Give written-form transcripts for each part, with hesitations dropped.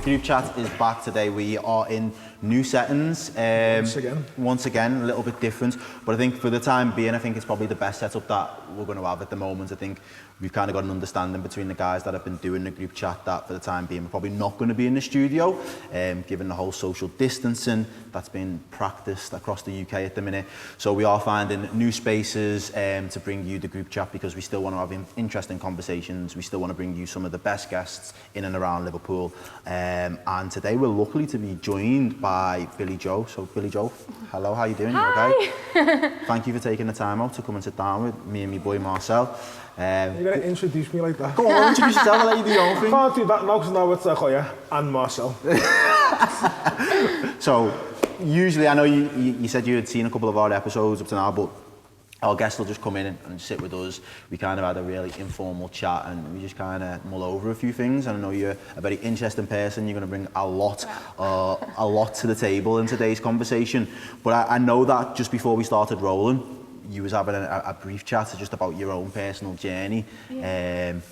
group chat is back today. We are in new settings. Once again, a little bit different. But I think for the time being, I think it's probably the best setup that we're going to have at the moment. I think we've kind of got an understanding between the guys that have been doing the group chat that for the time being, we're probably not going to be in the studio, given the whole social distancing that's been practiced across the UK at the minute. So we are finding new spaces to bring you the group chat because we still want to have interesting conversations. We still want to bring you some of the best guests in and around Liverpool. And today we're lucky to be joined by Billie Jo. So Billie Jo, hello, how you doing? Hi. You okay? Thank you for taking the time out to come and sit down with me and my boy Marcel. You're going to introduce me like that? Go on, introduce yourself and let you do your own thing. I can't do that now because now it's Goya and Marcel. So, usually, I know you said you had seen a couple of our episodes up to now, but our guests will just come in and sit with us. We kind of had a really informal chat and we just kind of mull over a few things. And I know you're a very interesting person. You're going to bring a lot to the table in today's conversation. But I know that just before we started rolling, you was having a brief chat just about your own personal journey, and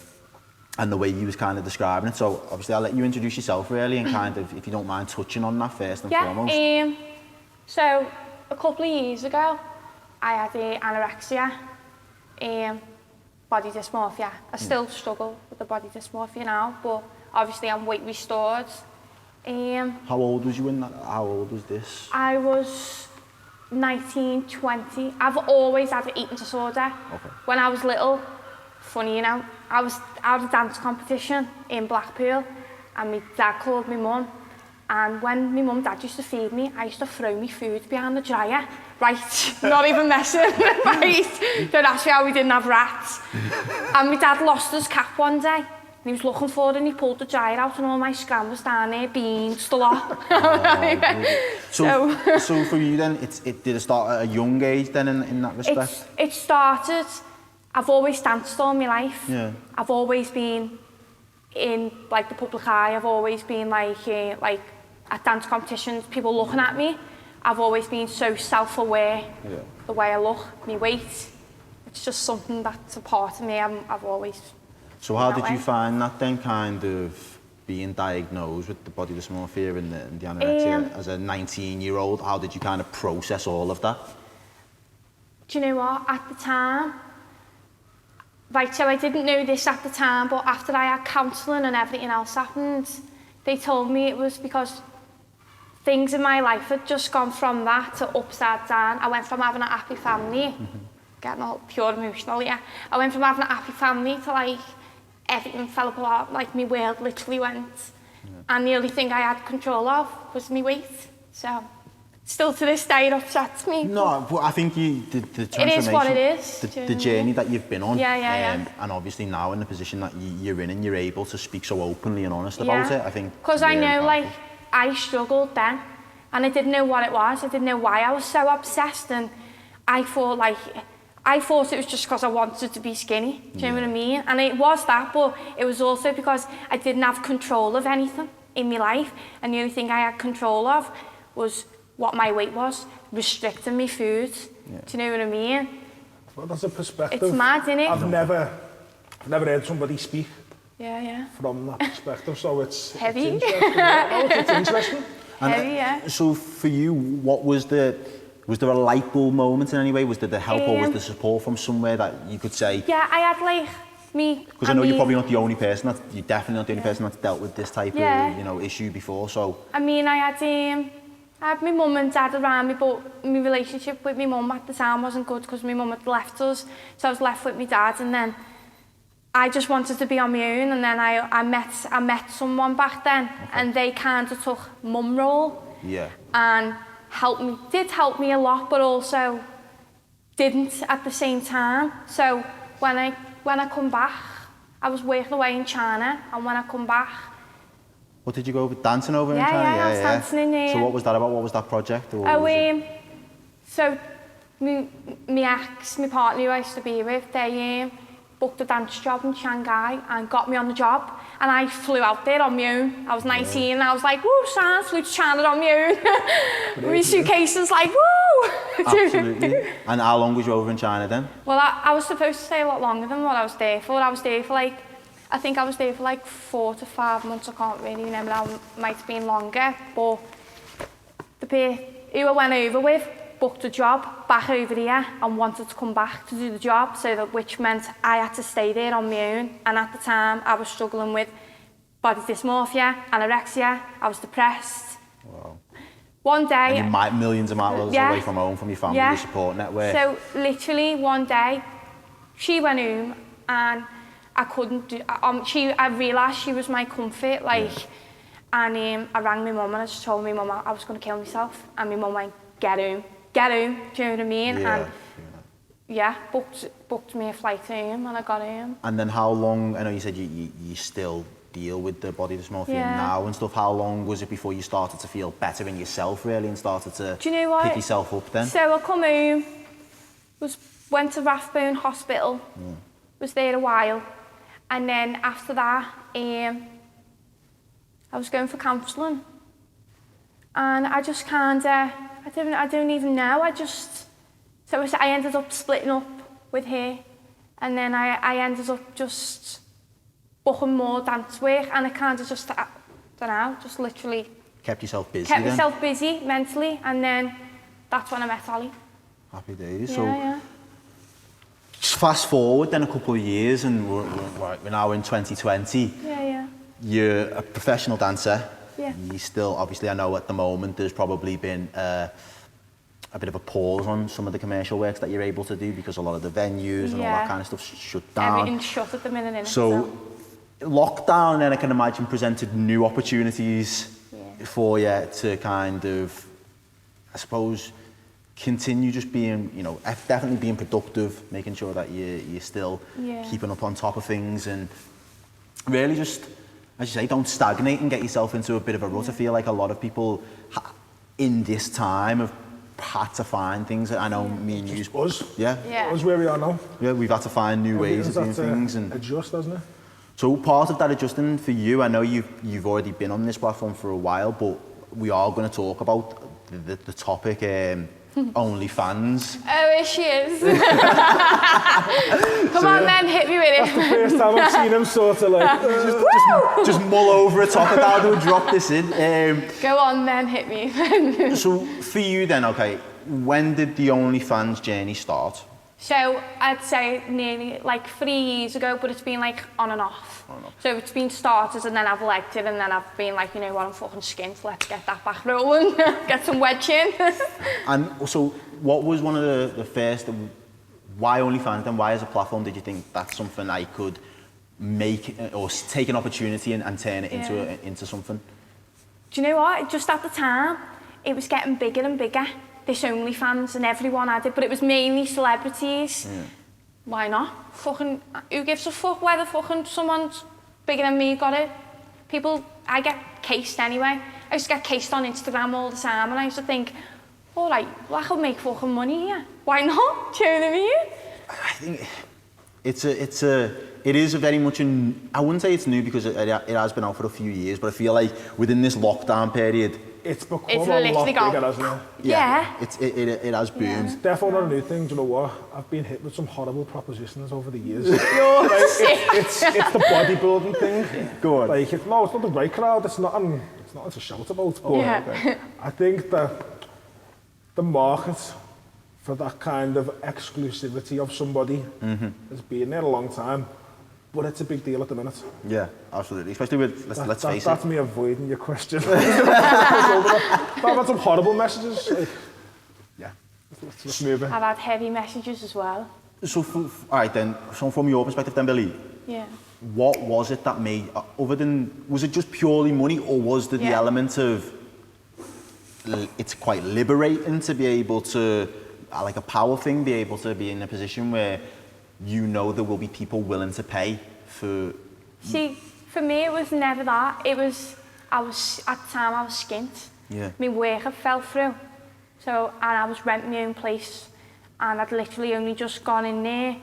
the way you was kind of describing it. So obviously I'll let you introduce yourself really and kind of, if you don't mind, touching on that first and foremost. So a couple of years ago, I had anorexia, body dysmorphia. I still struggle with the body dysmorphia now, but obviously I'm weight restored. How old was you when that? How old was this? I was 19, 20. I've always had an eating disorder. Okay. When I was little, funny, you know, I was out of dance competition in Blackpool and my dad called my mum. And when my mum and dad used to feed me, I used to throw my food behind the dryer. Right, not even messing, right? Don't ask me how we didn't have rats. And my dad lost his cap one day. And he was looking for it and he pulled the dryer out and all my scram was down there, beans, the lot. So for you then, did it start at a young age then in that respect? It started, I've always danced all my life. Yeah. I've always been in like the public eye. I've always been like at dance competitions, people looking at me. I've always been so self-aware, the way I look, my weight. It's just something that's a part of me. I've always. So how did you find that then, kind of being diagnosed with the body dysmorphia and the anorexia as a 19-year-old? How did you kind of process all of that? Do you know what? At the time, right, so I didn't know this at the time, but after I had counselling and everything else happened, they told me it was because things in my life had just gone from that to upside down. I went from having a happy family, getting all pure emotional, yeah. I went from having a happy family to like, everything fell apart, like my world literally went. And the only thing I had control of was my weight. So, still to this day it upsets me. No, but I think the transformation, it is what it is. The journey that you've been on, yeah. And obviously now in the position that you're in and you're able to speak so openly and honest about it, I think. Because I know, like, I struggled then, and I didn't know what it was. I didn't know why I was so obsessed, and I thought it was just because I wanted to be skinny. Do you know what I mean? And it was that, but it was also because I didn't have control of anything in my life, and the only thing I had control of was what my weight was, restricting my food. Do you know what I mean? Well, that's a perspective. It's mad, isn't it? I've never heard somebody speak. Yeah. From that perspective, so it's heavy. It's interesting. It's interesting. Heavy, So for you, what was there a light bulb moment in any way? Was there the help or was there support from somewhere that you could say? Yeah, I had like me. Because I know you're probably not the only person you're definitely not the only person that's dealt with this type of issue before. So I mean, I had my mum and dad around me, but my relationship with my mum at the time wasn't good because my mum had left us, so I was left with my dad, and then I just wanted to be on my own, and then I met someone back then, and they kind of took mum role, and did help me a lot, but also didn't at the same time. So when I come back, I was working away in China, and when I come back. What did you go dancing over in China? Yeah, I was dancing in there. So what was that about? What was that project? So my ex, my partner who I used to be with, they booked a dance job in Shanghai and got me on the job. And I flew out there on my own. I was 19 and I was like, woo, son, flew to China on my own. My suitcases like, woo! Absolutely. And how long was you over in China then? Well, I was supposed to stay a lot longer than what I was there for. I was there for like I think I was there for like 4 to 5 months. I can't really remember now. Might have been longer. But the person who I went over with booked a job back over here and wanted to come back to do the job, so that which meant I had to stay there on my own. And at the time, I was struggling with body dysmorphia, anorexia. I was depressed. Wow. One day, and you're millions of miles away from home, from your family, your support network. So literally one day, she went home and I couldn't do. I realised she was my comfort, and I rang my mum and I just told my mum I was going to kill myself, and my mum went, get home. Do you know what I mean? And booked me a flight home, and I got home. And then how long? I know you said you still deal with the body dysmorphia now and stuff. How long was it before you started to feel better in yourself, really, and started to pick yourself up then? So I come home, went to Rathbone Hospital, was there a while, and then after that, I was going for counselling, and I just kinda, I don't even know. I ended up splitting up with her, and then I ended up just booking more dance work, and I kind of just, I don't know, just literally kept yourself busy. Kept myself busy mentally, and then that's when I met Ollie. Happy days. Just fast forward then a couple of years, and we're now in 2020. You're a professional dancer. You still, obviously, I know at the moment there's probably been a bit of a pause on some of the commercial works that you're able to do, because a lot of the venues and all that kind of stuff shut down. Everything's shut at the minute. So lockdown, then I can imagine, presented new opportunities for you to kind of, I suppose, continue just being, definitely being productive, making sure that you're still keeping up on top of things, and really just, as you say, don't stagnate and get yourself into a bit of a rut. I feel like a lot of people in this time have had to find things. I know me and you. Us. Us where we are now. Yeah, we've had to find new ways of doing things. And adjust, doesn't it? So part of that adjusting for you, I know you've already been on this platform for a while, but we are going to talk about the topic, OnlyFans. Oh, here she is. Come on then, hit me with it. That's the first time I've seen him sort of like... just mull over a topic. How do we drop this in? Go on then, hit me. So for you then, okay, when did the OnlyFans journey start? So I'd say nearly like 3 years ago, but it's been like on and off. So it's been started, and then I've liked it, and then I've been like, you know what, I'm fucking skint, let's get that back rolling, get some wedge in. And so what was one of the first, why OnlyFans then? Why as a platform did you think that's something I could make or take an opportunity and turn it into something? Do you know what? Just at the time, it was getting bigger and bigger. This OnlyFans, and everyone had it, but it was mainly celebrities. Why not? Fucking, who gives a fuck whether fucking someone's bigger than me got it? People, I get cased anyway. I used to get cased on Instagram all the time, and I used to think, all right, well, I could make fucking money here. Why not? Do you know what I mean? I think it is a very much, I wouldn't say it's new, because it has been out for a few years, but I feel like within this lockdown period, it's become a lot bigger, hasn't it? Yeah. It has boomed. It's definitely not a new thing. Do you know what? I've been hit with some horrible propositions over the years. It's the bodybuilding thing. Go on. Like, it's not the right crowd. It's nothing to shout about. But I think that the market for that kind of exclusivity of somebody has been there a long time. But it's a big deal at the minute. Yeah, absolutely. Especially with, let's face it. That's me avoiding your question. I've had some horrible messages. Let's move it. I've had heavy messages as well. So, all right then, so from your perspective then, Billie, what was it that made, other than, was it just purely money, or was there the element of, it's quite liberating to be able to, like a power thing, be able to be in a position where you know there will be people willing to pay for... See, for me it was never that. It was, at the time I was skint. My work had fell through. So, and I was renting my own place, and I'd literally only just gone in there,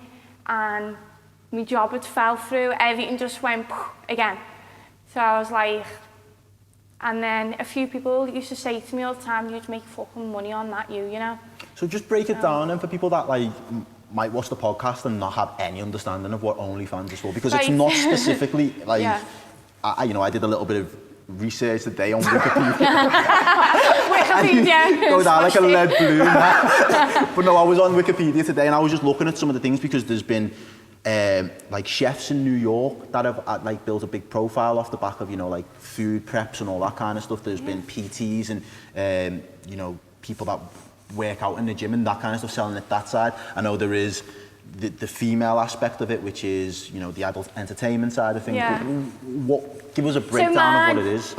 and my job had fell through, everything just went again. So I was like, and then a few people used to say to me all the time, you'd make fucking money on that, you know? So just break it down then for people that like, might watch the podcast and not have any understanding of what OnlyFans is for, because Right. it's not specifically like, Yeah. I did a little bit of research today on Wikipedia. Wikipedia. Go down like a lead balloon. But no, I was on Wikipedia today and I was just looking at some of the things, because there's been like chefs in New York that have like built a big profile off the back of, you know, like food preps and all that kind of stuff. There's been PTs and you know, people that work out in the gym and that kind of stuff, selling it that side. I know there is the female aspect of it, which is, you know, the adult entertainment side of things. Yeah. Give us a breakdown of what it is.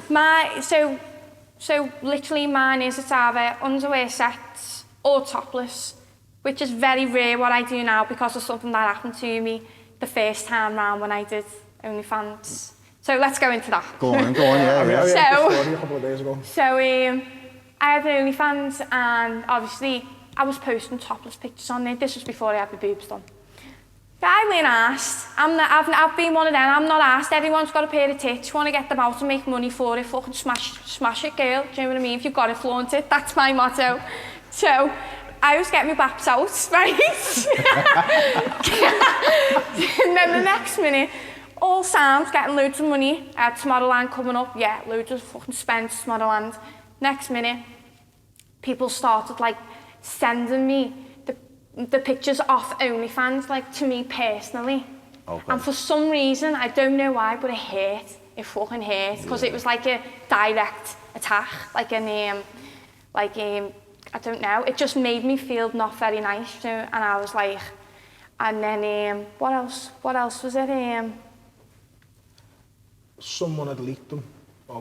So literally mine is, it's either underwear sets or topless, which is very rare what I do now because of something that happened to me the first time round when I did OnlyFans. So let's go into that. Go on, yeah. I So- heard the story a couple of days ago. So I had OnlyFans, and obviously I was posting topless pictures on there. This was before I had the boobs done. I ain't asked. I've been one of them. I'm not asked. Everyone's got a pair of tits. You want to get them out and make money for it. Fucking smash it, girl. Do you know what I mean? If you've got it, flaunt it. That's my motto. So I always get my baps out, right? And then the next minute, all sounds getting loads of money. I had Tomorrowland coming up. Yeah, loads of fucking spend Tomorrowland. Next minute, people started like sending me the pictures off OnlyFans, like to me personally. Okay. And for some reason, I don't know why, but it hurt. It fucking hurt, because it was like a direct attack, like I don't know. It just made me feel not very nice. So, and I was like, and then what else? What else was it? Someone had leaked them.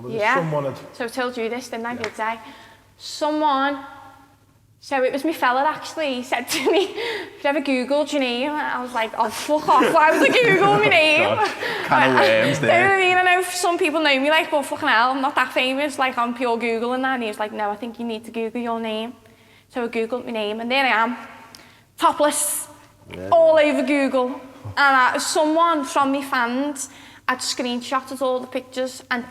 Yeah. Someone had... So I told you this, didn't I, the other day? Someone, so it was my fella actually, he said to me, have you ever Googled your name? And I was like, oh, fuck off, why would I Google my name? Kind of worms You know what I there. mean? I know some people know me like, well, fucking hell, I'm not that famous, like on pure Google and that. And he was like, no, I think you need to Google your name. So I Googled my name, and there I am, topless, all over Google. And someone from my fans had screenshotted all the pictures and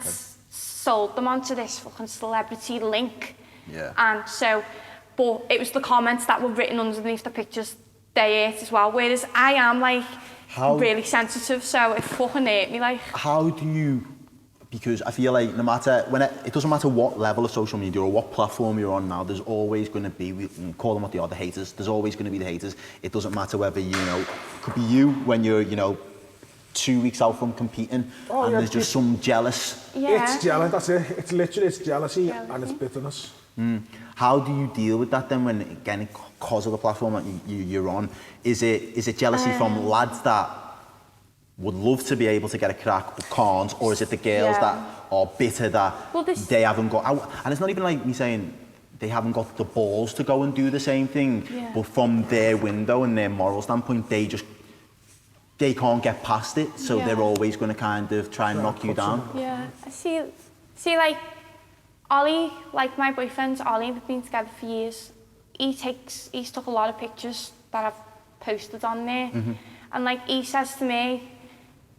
sold them onto this fucking celebrity link. Yeah. And so, but it was the comments that were written underneath the pictures, they hurt as well. Whereas I am like really sensitive, so it fucking hurt me like. How do you, because I feel like no matter, it doesn't matter what level of social media or what platform you're on now, there's always going to be, we call them what they are, the haters. There's always going to be the haters. It doesn't matter whether, you know, it could be you when you're, you know, 2 weeks out from competing, and there's just some jealous. Yeah. It's jealous, that's it. It's literally, it's jealousy and it's bitterness. How do you deal with that then when, again, because of the platform that you're on? Is it jealousy from lads that would love to be able to get a crack but can't, or is it the girls that are bitter that they haven't got out? And it's not even like me saying they haven't got the balls to go and do the same thing, but from their window and their moral standpoint, they can't get past it, so they're always going to kind of try and knock you down. Yeah, I see, like, Ollie, like my boyfriend, Ollie, we've been together for years. He's took a lot of pictures that I've posted on there. And like, he says to me,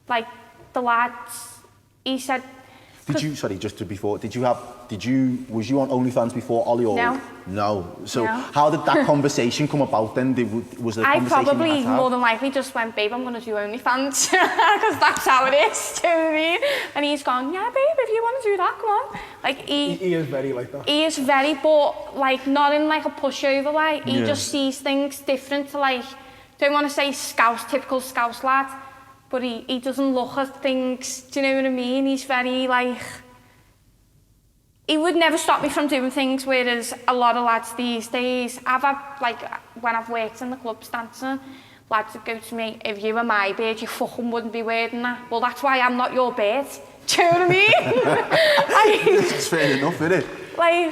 like, the lads, he said... Was you on OnlyFans before Ollie or? No. No. So No. how did that conversation come about then? Was there a I conversation probably, you had to have? more than likely, just went, babe, I'm going to do OnlyFans, because that's how it is, do you know what I mean? And he's gone, yeah, babe, if you want to do that, come on. Like, He is very like that. He is very, but, like, not in, like, a pushover way. He just sees things different to, like, don't want to say typical Scouse lad, but he doesn't look at things, do you know what I mean? He's very, like... He would never stop me from doing things, whereas a lot of lads these days, I've had, like, when I've worked in the clubs dancing, lads would go to me, if you were my bird, you fucking wouldn't be wearing that. Well, that's why I'm not your bird. Do you know what I mean? It's fair enough, isn't it? Like...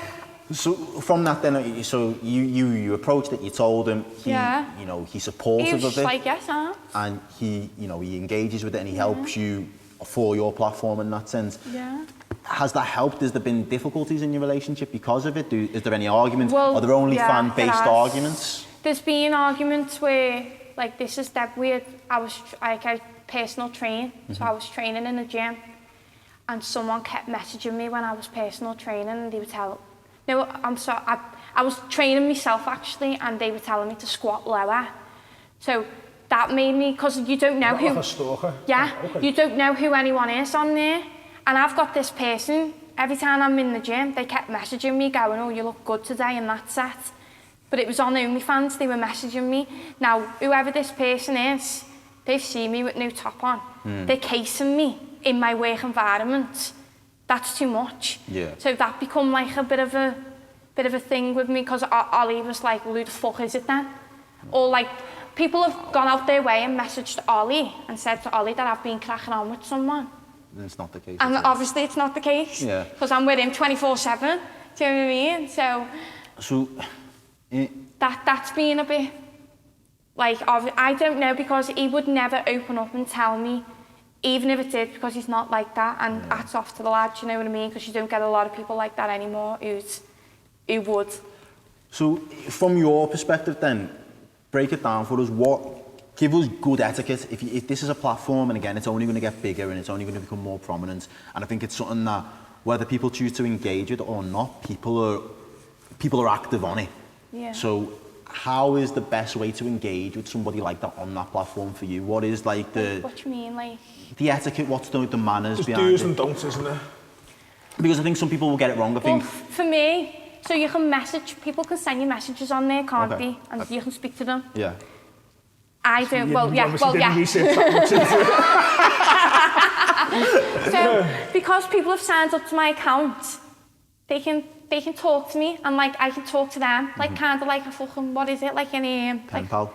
So from that then, so you approached it, you told him, you know, he's supportive of it. He was just like, yes, And he, you know, he engages with it and he helps you for your platform in that sense. Yeah. Has that helped? Has there been difficulties in your relationship because of it? Is there any arguments? Well, Are there only fan-based there has. arguments? There's been arguments where, like, this is that weird. I personal train, so I was training in the gym, and someone kept messaging me when I was personal training, and they would tell, no, I'm sorry, I was training myself actually, and they were telling me to squat lower. So that made me, because you don't know who... Like a stalker? Yeah, Okay. you don't know who anyone is on there. And I've got this person, every time I'm in the gym, they kept messaging me going, oh, you look good today in that set. But it was on OnlyFans, they were messaging me. Now, whoever this person is, they've seen me with no top on. They're casing me in my work environment. That's too much. Yeah. So that become like a bit of a thing with me, because Ollie was like, well, who the fuck is it then? Or like, people have gone out their way and messaged Ollie and said to Ollie that I've been cracking on with someone. And it's not the case. And obviously it's not the case. Yeah. Because I'm with him 24/7. Do you know what I mean? So that's been a bit, like, I don't know, because he would never open up and tell me, even if it did, because he's not like that. And hats off to the lad, you know what I mean? Because you don't get a lot of people like that anymore who would. So from your perspective then, break it down for us. Give us good etiquette. If this is a platform, and again, it's only going to get bigger and it's only going to become more prominent, and I think it's something that whether people choose to engage with it or not, people are active on it. Yeah. So how is the best way to engage with somebody like that on that platform for you? What is like the... What do you mean, like... The etiquette, what's the manners There's behind do's it? and don'ts, isn't there? Because I think some people will get it wrong. I think... Well, for me, so you can people can send you messages on there, can't Okay. they? And you can speak to them. Yeah. I don't, well, yeah. Research that much into it. So, because people have signed up to my account, they can talk to me, and like I can talk to them, like kind of like a fucking, what is it, like an Pen pal.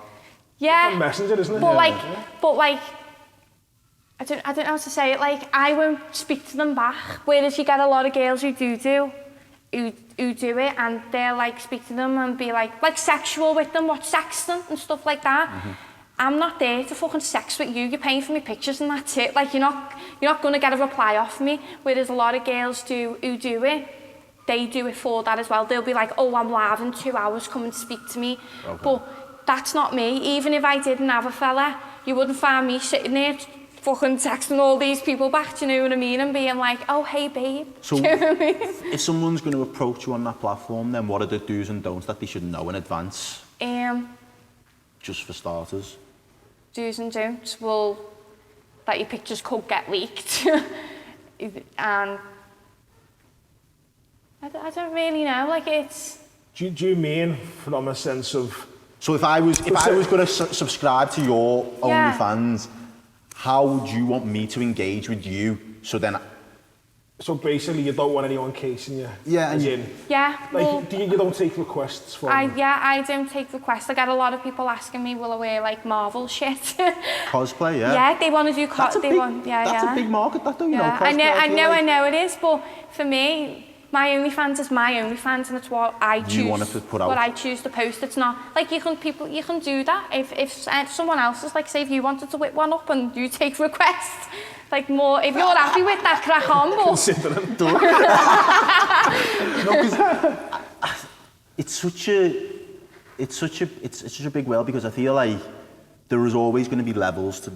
yeah. A messenger, isn't it? But Yeah. like, I don't know how to say it. Like, I won't speak to them back. Whereas you get a lot of girls who do it, and they'll like speak to them and be like sexual with them, watch sexting and stuff like that. I'm not there to fucking sex with you. You're paying for my pictures and that's it. Like, you're not gonna get a reply off me. Whereas a lot of girls who do it, they do it for that as well. They'll be like, oh, I'm live in 2 hours, come and speak to me. Okay. But that's not me. Even if I didn't have a fella, you wouldn't find me sitting there fucking texting all these people back, do you know what I mean? And being like, oh, hey, babe. So do you know what I mean? if someone's going to approach you on that platform, then what are the do's and don'ts that they should know in advance? Just for starters. Do's and don'ts, well, that your pictures could get leaked. And I don't really know, like it's... Do you mean from a sense of... So if I was going to subscribe to your Yeah. OnlyFans, how would you want me to engage with you? So then... So basically you don't want anyone casing you? Yeah, As and in, Yeah, like, well, you don't take requests from... I don't take requests. I get a lot of people asking me, will I wear like Marvel shit? Cosplay, yeah? Yeah, they want to do That's a big market, that though, you know, Yeah, cosplay. I know it is, but for me, my OnlyFans is my OnlyFans, and it's what I choose. You want to put out. What I choose to post. It's not like you can do that if someone else is like, say if you wanted to whip one up and you take requests, like more. If you're happy with that, crack on. But Considering. No, 'cause it's such a big world, because I feel like there is always going to be levels to.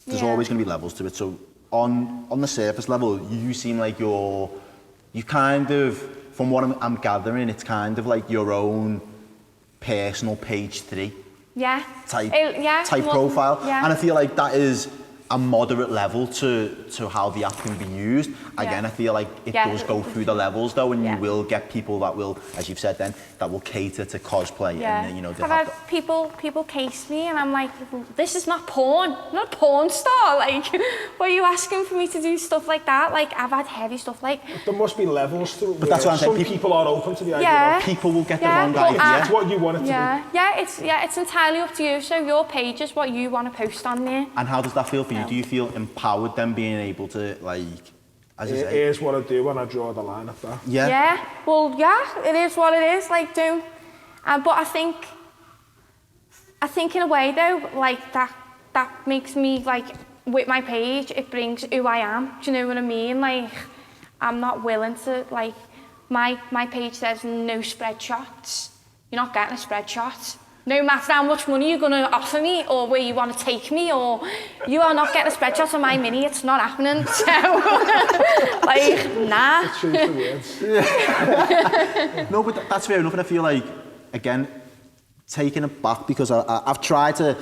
There's Yeah. always going to be levels to it. So on the surface level, you seem like you kind of, from what I'm gathering, it's kind of like your own personal page 3 yeah, type well, profile. Yeah. And I feel like that is a moderate level to how the app can be used. Again, I feel like it does go through the levels though, and you will get people that will, as you've said then, that will cater to cosplay. Yeah. And, you know, I've had people case me, and I'm like, this is not porn. I'm not a porn star. Like, why are you asking for me to do stuff like that? Like, I've had heavy stuff like... There must be levels to it. But that's what I'm saying. Some people are open to the idea Yeah. of... people will get the Yeah, wrong but idea. It's what you want it to be. It's entirely up to you. So your page is what you want to post on there. And how does that feel for you? Do you feel empowered then, being able to, like, as you say? Here's what I do when I draw the line at that. Yeah. Yeah. Well, yeah, it is what it is. Like, but I think in a way though, like that makes me, like, with my page, it brings who I am. Do you know what I mean? Like, I'm not willing to, like, my page says no spread shots. You're not getting a spread shot. No matter how much money you're going to offer me or where you want to take me, or you are not getting a spread shot on my mini. It's not happening. So, like, nah. Choose the words. No, but that's fair enough, and I feel like, again, taking it back, because I've tried to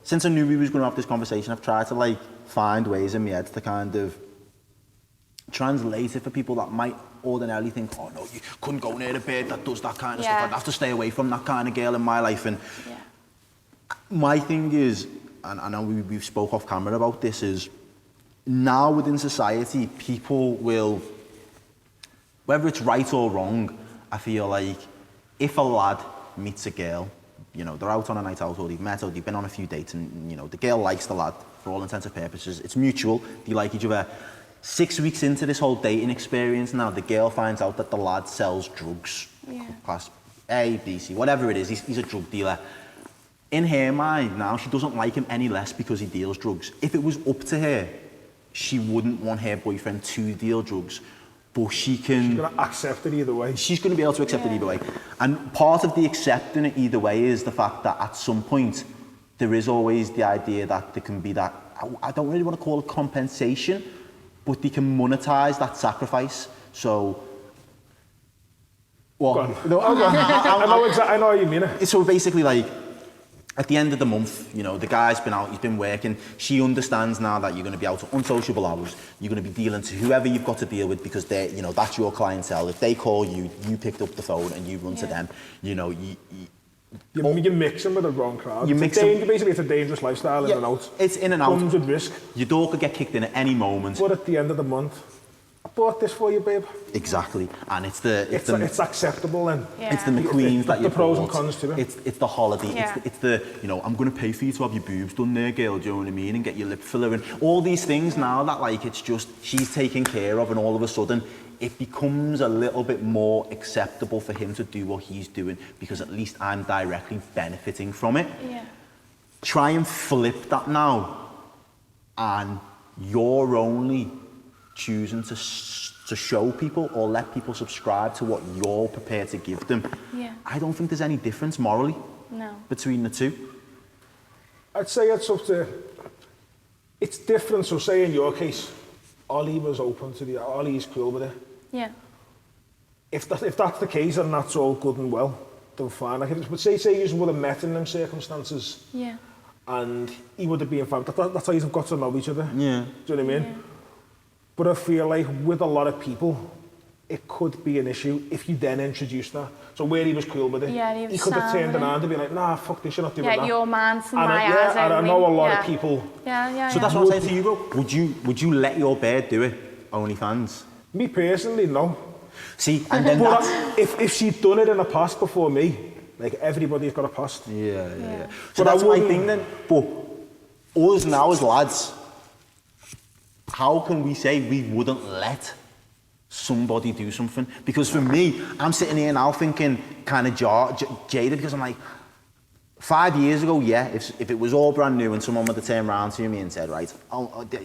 since I knew we was going to have this conversation, I've tried to like find ways in my head to kind of translate it for people that might ordinarily think, oh no, you couldn't go near a bird that does that kind of stuff. I'd have to stay away from that kind of girl in my life. And my thing is, and I know we've spoke off camera about this, is now within society, people will, whether it's right or wrong, I feel like if a lad meets a girl, you know, they're out on a night out or they've met or they've been on a few dates and, you know, the girl likes the lad for all intents and purposes, it's mutual, they like each other. 6 weeks into this whole dating experience now, the girl finds out that the lad sells drugs. Class A, B, C, whatever it is, he's a drug dealer. In her mind now, she doesn't like him any less because he deals drugs. If it was up to her, she wouldn't want her boyfriend to deal drugs. But she's going to accept it either way. She's going to be able to accept it either way. And part of the accepting it either way is the fact that at some point, there is always the idea that there can be that, I don't really want to call it compensation, but they can monetize that sacrifice. So, well, no, I know what you mean. So basically, like, at the end of the month, you know, the guy's been out, he's been working. She understands now that you're going to be out on unsociable hours. You're going to be dealing to whoever you've got to deal with because they're, you know, that's your clientele. If they call you, you picked up the phone and you run to them. You know, you're mixing with the wrong crowd. Basically, it's a dangerous lifestyle in and out. It's in and out. Comes with risk. Your door could get kicked in at any moment. But at the end of the month, I bought this for you, babe. Exactly, and it's acceptable and it's the McQueens that you the pros and cons to it. It's the holiday. It's the, you know, I'm going to pay for you to have your boobs done there, girl. Do you know what I mean? And get your lip filler and all these things now that like it's just she's taken care of, and all of a sudden it becomes a little bit more acceptable for him to do what he's doing because at least I'm directly benefiting from it. Try and flip that now, and you're only choosing to show people or let people subscribe to what you're prepared to give them. I don't think there's any difference morally between the two. I'd say it's different. So say in your case, Ollie was open to Ollie's cool with it. If that's the case and that's all good and well, then fine. But say you would have met in them circumstances. And he would have been fine. That's how you've got to know each other. Do you know what I mean? But I feel like with a lot of people, it could be an issue if you then introduce that. So where he was cool with it, he could have turned around and be like, nah, fuck this, you're not doing that. Your man's in my eyes. And I know a lot of people. So that's what I'm saying to you, bro. Would you let your babe do it, OnlyFans? Me personally, no. See, and then but if she'd done it in the past before me, like everybody's got a past. So that's my thing then. But us now as lads, how can we say we wouldn't let somebody do something? Because for me, I'm sitting here now thinking kind of jaded because I'm like, 5 years ago, if it was all brand new and someone would have turned around to me and said, right,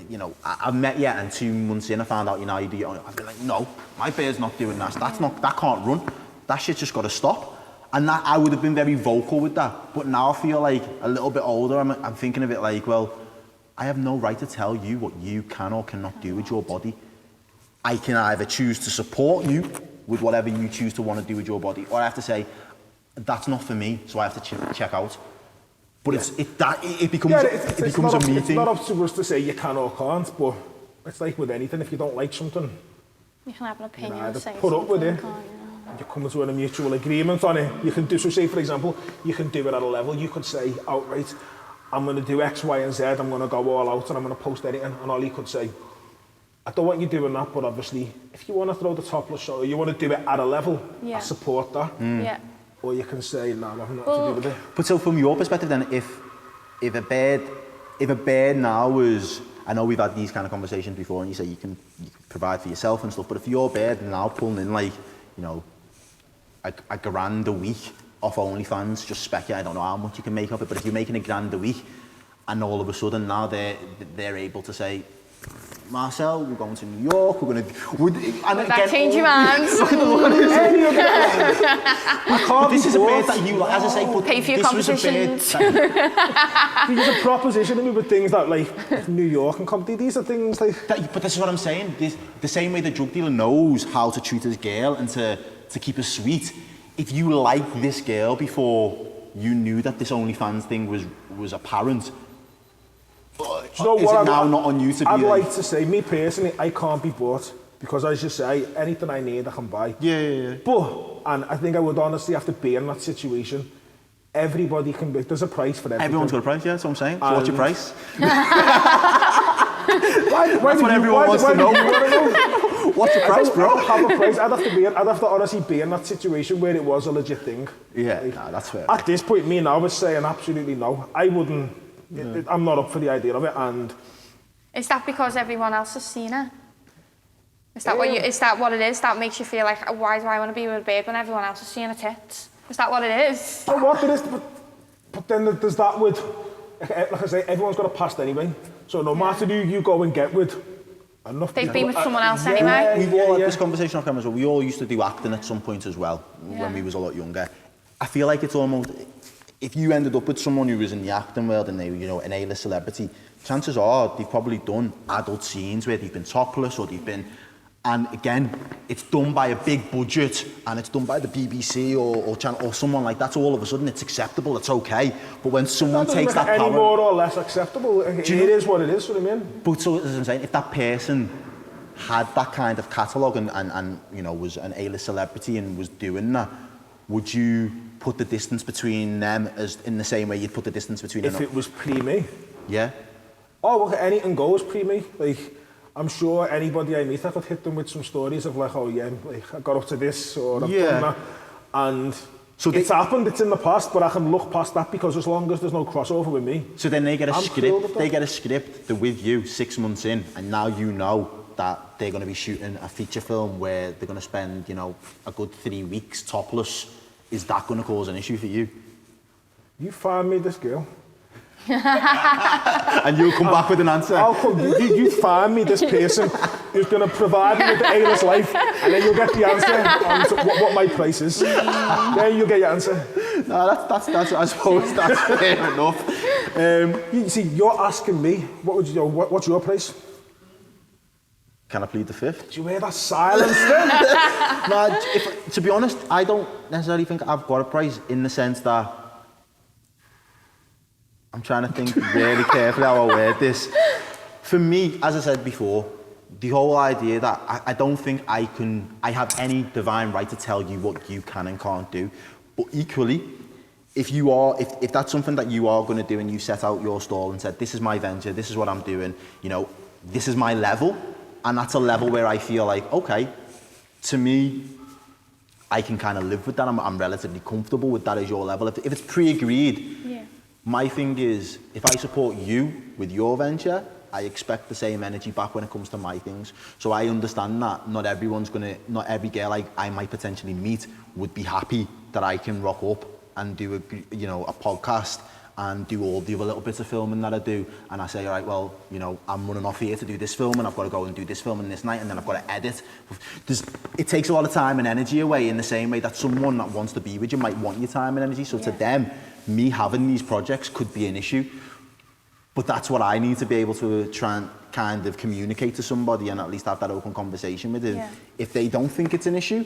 you know, I've met you and 2 months in I found out, you know, you do your own. I'd be like, no, my beard's not doing that. That can't run. That shit's just got to stop. And that I would have been very vocal with that. But now I feel like a little bit older, I'm thinking of it like, well, I have no right to tell you what you can or cannot do with your body. I can either choose to support you with whatever you choose to want to do with your body, or I have to say, that's not for me, so I have to check out. But it becomes a meeting. It's not up to us to say you can or can't, but it's like with anything, if you don't like something, you can have an opinion and say put up with it. You come to a mutual agreement on it. You can do, so say for example, you can do it at a level. You could say outright, I'm going to do X, Y, and Z, I'm going to go all out and I'm going to post anything. And Ollie could say, I don't want you doing that, but obviously, if you want to throw the topless show, or you want to do it at a level, I support that. Or you can say, no, I have nothing to do with it. But so from your perspective then, if a bed now was, I know we've had these kind of conversations before and you say you can provide for yourself and stuff, but if your bed now pulling in like, you know, a grand a week off OnlyFans, just spec, I don't know how much you can make of it, but if you're making $1,000 a week and all of a sudden now they're able to say, Marcel, we're going to New York, we're going to... Would that change your hands? Look at this is a bed that you, as I say, but pay for your competitions. There's a proposition to me with things that, like, New York and company, these are things like... But this is what I'm saying, the same way the drug dealer knows how to treat his girl and to keep her sweet, if you like this girl before you knew that this OnlyFans thing was apparent, Do you know is what? it now not on you to be I'd like to say, me personally, I can't be bought because, as you say, anything I need, I can buy. Yeah. But, and I think I would honestly have to be in that situation. Everybody can be, there's a price for everything. Everyone's got a price, yeah, that's what I'm saying. So what's your price? Why That's what everyone wants to know. What's your price, bro? I'd have a price. I'd have to honestly be in that situation where it was a legit thing. Yeah, nah, that's fair. At this point, me now is saying absolutely no. I wouldn't. I'm not up for the idea of it. And is that because everyone else has seen it? Is that is that what it is? That makes you feel like, oh, why do I want to be with a babe when everyone else has seen her tits? Is that what it is? So what it is, but then there's that with, like I say, everyone's got a past anyway. So no matter who you go and get with, enough they've people, been with someone else anyway. We've all had this conversation off camera as well. We all used to do acting at some point as well when we was a lot younger. I feel like it's almost, if you ended up with someone who was in the acting world and they were, you know, an A-list celebrity, chances are they've probably done adult scenes where they've been topless or they've been, and again, it's done by a big budget and it's done by the BBC or channel or someone like that. So all of a sudden it's acceptable, it's okay. But when someone takes that power, any more or less acceptable, it is what it is. What I mean. But so as I'm saying, if that person had that kind of catalogue and you know was an A-list celebrity and was doing that, would you put the distance between them as in the same way you'd put the distance between? If it was pre-me. Yeah. Oh, well, anything goes pre-me. Like, I'm sure anybody I meet, I could hit them with some stories of like, oh yeah, like I got up to this or I've done that. And so it's happened, it's in the past, but I can look past that because as long as there's no crossover with me. So then they get a script, they get a script, they're with you 6 months in, and now you know that they're going to be shooting a feature film where they're going to spend, you know, a good 3 weeks topless. Is that going to cause an issue for you? You find me this girl. And you'll come back with an answer. You find me this person who's going to provide me with the A-list life, and then you'll get the answer on what my price is. Then you'll get your answer. No, that's I suppose that's fair enough. You see, you're asking me, what's your price? Can I plead the fifth? Do you hear that silence then? No, to be honest, I don't necessarily think I've got a price in the sense that I'm trying to think really carefully how I word this. For me, as I said before, the whole idea that I don't think I have any divine right to tell you what you can and can't do. But equally, if that's something that you are going to do and you set out your stall and said, this is my venture, this is what I'm doing, you know, this is my level, and that's a level where I feel like, okay, to me, I can kind of live with that. I'm relatively comfortable with that as your level. If it's pre-agreed, my thing is, if I support you with your venture, I expect the same energy back when it comes to my things. So I understand that not every girl I might potentially meet would be happy that I can rock up and do a podcast and do all the other little bits of filming that I do. And I say, all right, well, you know, I'm running off here to do this film and I've got to go and do this film this night and then I've got to edit. It takes a lot of time and energy away in the same way that someone that wants to be with you might want your time and energy. So to them, me having these projects could be an issue. But that's what I need to be able to try and kind of communicate to somebody and at least have that open conversation with them. If they don't think it's an issue,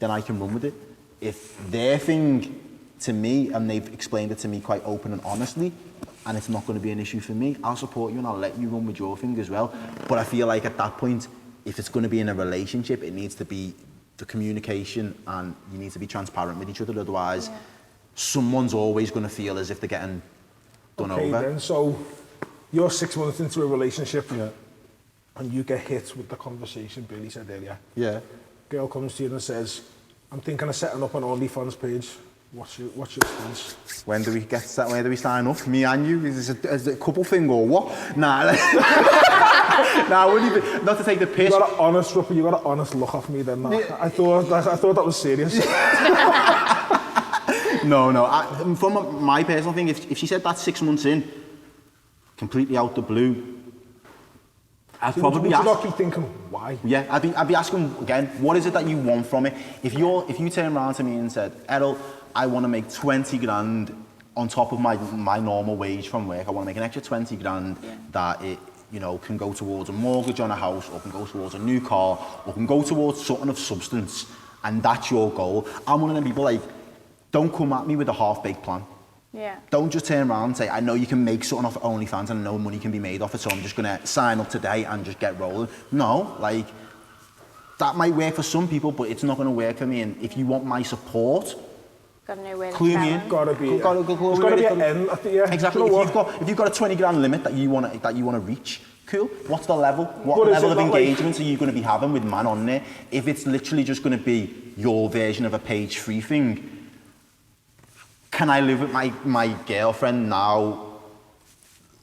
then I can run with it. If their thing to me, and they've explained it to me quite open and honestly, and it's not going to be an issue for me, I'll support you and I'll let you run with your thing as well. But I feel like at that point, if it's going to be in a relationship, it needs to be the communication and you need to be transparent with each other. Otherwise, someone's always going to feel as if they're getting done over. Then, so you're 6 months into a relationship and you get hit with the conversation Billy said earlier. Girl comes to you and says, I'm thinking of setting up an OnlyFans page. What's your response? When do we sign up? Me and you? Is it a couple thing or what? Nah. Nah, I wouldn't even, not to take the piss. You got an honest look off me then. I thought that was serious. No. From my personal thing, if she said that 6 months in, completely out the blue, I'd probably ask. Would you not be thinking, why? Yeah, I'd be asking again, what is it that you want from it? If you turn around to me and said, Errol, I want to make 20 grand on top of my normal wage from work. I want to make an extra 20 grand that it, you know, can go towards a mortgage on a house or can go towards a new car or can go towards something of substance, and that's your goal. I'm one of them people like, don't come at me with a half-baked plan. Yeah. Don't just turn around and say, I know you can make something off OnlyFans and I know money can be made off it, so I'm just going to sign up today and just get rolling. No, like, that might work for some people, but it's not going to work for me. And if you want my support, gotta know where clue me in. Gotta be. There's gotta be an end at the end. Exactly. You know if you've got a 20 grand limit that you want to reach, cool. What's the level? What level of engagement are you going to be having with man on there? If it's literally just going to be your version of a page 3 thing, can I live with my girlfriend now,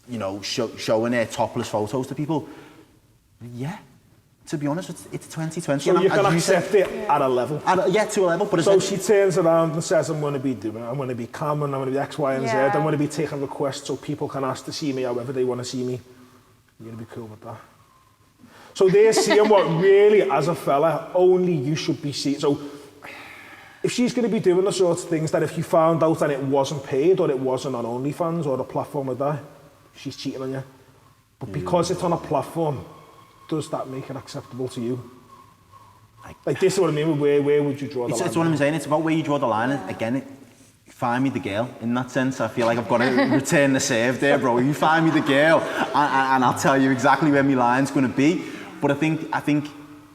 you know, showing her topless photos to people? Yeah. To be honest, it's 2020. So you can accept it at a level. To a level. But so she turns around and says, I'm going to be camming, I'm going to be X, Y, and Z. I'm going to be taking requests so people can ask to see me however they want to see me. You're going to be cool with that. So they're seeing what really, as a fella, only you should be seeing. So if she's going to be doing the sorts of things that if you found out and it wasn't paid or it wasn't on OnlyFans or a platform like that, she's cheating on you. But because it's on a platform, does that make it acceptable to you? Like this is what I mean, where would you draw the line? It's what I'm saying, it's about where you draw the line. Again, find me the girl, in that sense. I feel like I've got to return the serve there, bro. You find me the girl, and I'll tell you exactly where my line's going to be. But I think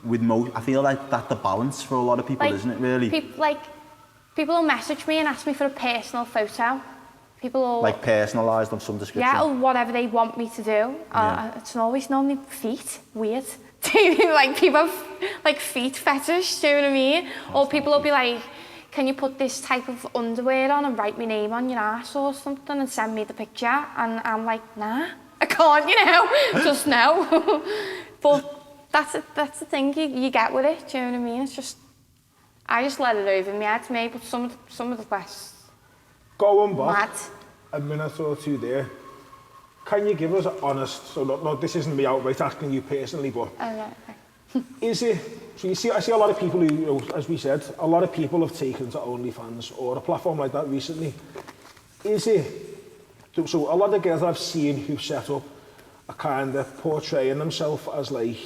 with I feel like that's the balance for a lot of people, like, isn't it, really? People will message me and ask me for a personal photo. People will... Like personalised of some description? Yeah, or whatever they want me to do. It's always normally feet. Weird. Like, people have, like, feet fetish, do you know what I mean? Or people will be like, can you put this type of underwear on and write my name on your ass or something and send me the picture? And I'm like, nah, I can't, you know, just no. But that's the thing you get with it, do you know what I mean? It's just, I just let it over my head, mate, but some of the questions... Going back a minute or two there, can you give us an honest, so no, this isn't me outright asking you personally, but is it, so I see a lot of people who, you know, as we said, a lot of people have taken to OnlyFans or a platform like that recently. Is it, so a lot of girls I've seen who've set up are kind of portraying themselves as like,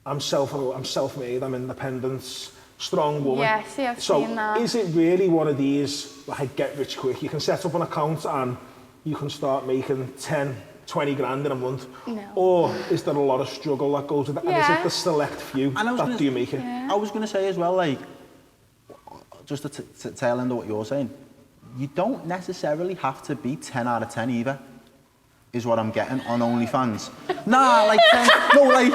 I'm self-made, I'm independent, strong woman. Yeah, see, I've seen that. So is it really one of these, like, get rich quick? You can set up an account and you can start making 10, 20 grand in a month. No. Or is there a lot of struggle that goes with it? Yeah. And is it the select few that do make it? Yeah. I was going to say as well, like, just to tail end of what you're saying, you don't necessarily have to be 10 out of 10 either, is what I'm getting on OnlyFans. Nah, like, no, like,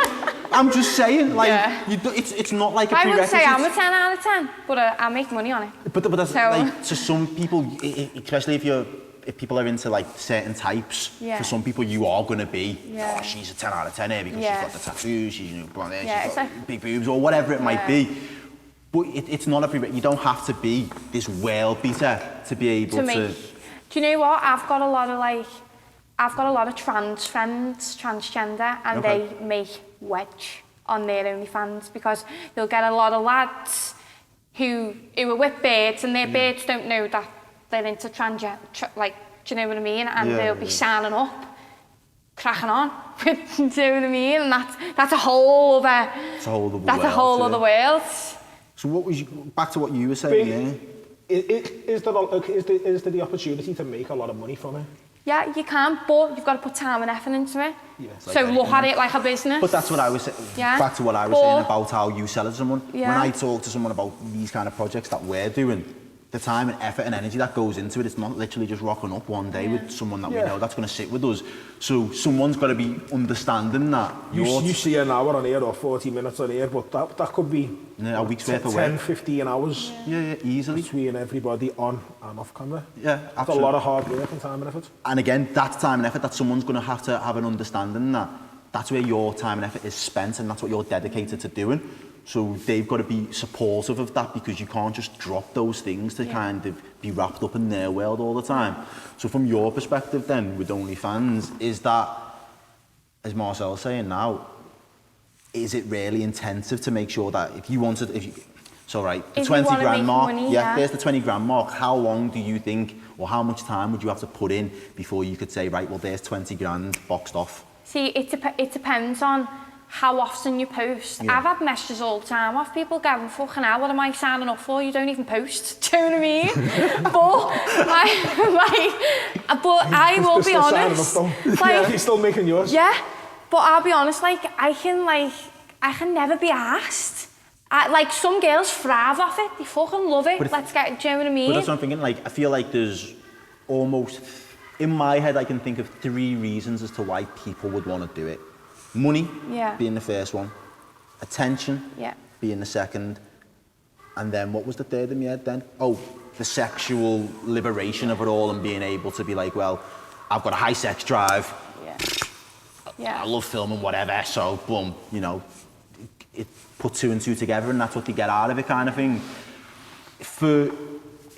I'm just saying, like, it's not like a prerequisite. I wouldn't say I'm a 10 out of 10, but I make money on it. But that's, like, to some people, especially if people are into, like, certain types, for some people you are going to be, oh, she's a 10 out of 10 here because she's got the tattoos, she's, you know, blonde hair, she's got big boobs, or whatever it might be. But it's not a prerequisite. You don't have to be this world beater to be able to... Do you know what? I've got a lot of trans friends, transgender, and they make wedge on their OnlyFans because they'll get a lot of lads who are with birds and their birds don't know that they're into transgender, like, do you know what I mean? And they'll be signing up, cracking on, do you know what I mean? And that's a whole other... It's a whole other world. That's a whole other world. So what was back to what you were saying there? Is there the opportunity to make a lot of money from it? Yeah, you can, but you've got to put time and effort into it. Yeah, so look at it like a business. But that's what I was saying, back to what I was saying about how you sell it to someone. When I talk to someone about these kind of projects that we're doing, the time and effort and energy that goes into it, it's not literally just rocking up one day with someone that we know that's going to sit with us. So someone's got to be understanding that. You see an hour on air or 40 minutes on air, but that could be a week's worth of 10, work. 15 hours. Yeah, easily. Between everybody on and off camera. Yeah, absolutely. It's a lot of hard work and time and effort. And again, that's time and effort that someone's going to have an understanding that that's where your time and effort is spent and that's what you're dedicated to doing. So they've got to be supportive of that because you can't just drop those things to kind of be wrapped up in their world all the time. So from your perspective then, with OnlyFans, is that, as Marcel's saying now, is it really intensive to make sure that if you wanted, the 20 grand mark, there's the 20 grand mark, how long do you think, or how much time would you have to put in before you could say, right, well, there's 20 grand boxed off? See, it depends on how often you post. Yeah. I've had messages all the time off people going, fucking hell, what am I signing up for? You don't even post. Do you know what I mean? But I will be honest. Like, he's still making yours. Yeah, but I'll be honest, like, I can never be asked. Like, some girls thrive off it. They fucking love it. Let's get, do you know what I mean? But that's what I'm thinking, like, I feel like there's almost, in my head, I can think of 3 reasons as to why people would want to do it. Money being the first one, attention being the second, and then what was the third in your head then? Oh, the sexual liberation of it all and being able to be like, well, I've got a high sex drive, I love filming, whatever, so boom, you know, it put 2 and 2 together and that's what you get out of it kind of thing. For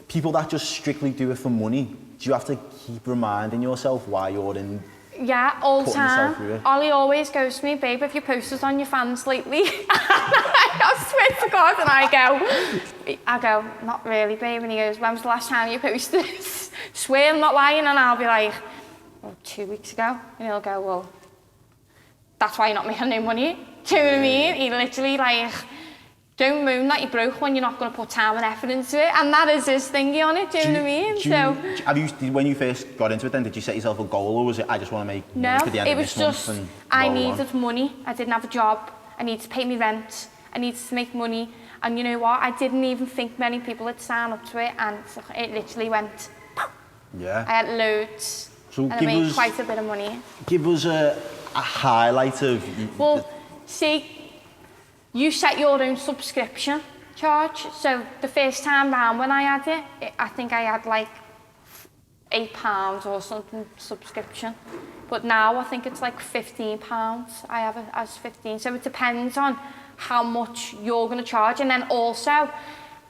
people that just strictly do it for money, do you have to keep reminding yourself why you're in? Yeah, all the time. Ollie always goes to me, babe, have you posted on your fans lately? I swear to God, and I go, not really, babe. And he goes, when was the last time you posted? Swear I'm not lying. And I'll be like, well, 2 weeks ago. And he'll go, well, that's why you're not making no money. Do you know what I mean? He literally, like, don't moan that you broke when you're not going to put time and effort into it. And that is his thingy on it, do you know what I mean? When you first got into it then, did you set yourself a goal or was it, I just want to make money for the end of this month? No, it was just, I needed money. I didn't have a job. I needed to pay me rent. I needed to make money. And you know what? I didn't even think many people would sign up to it and it literally went, yeah. I had loads. So and I made quite a bit of money. Give us a highlight of... Well, see, you set your own subscription charge. So the first time round when I had it, I think I had like £8 or something subscription. But now I think it's like £15. I have it as 15. So it depends on how much you're going to charge. And then also,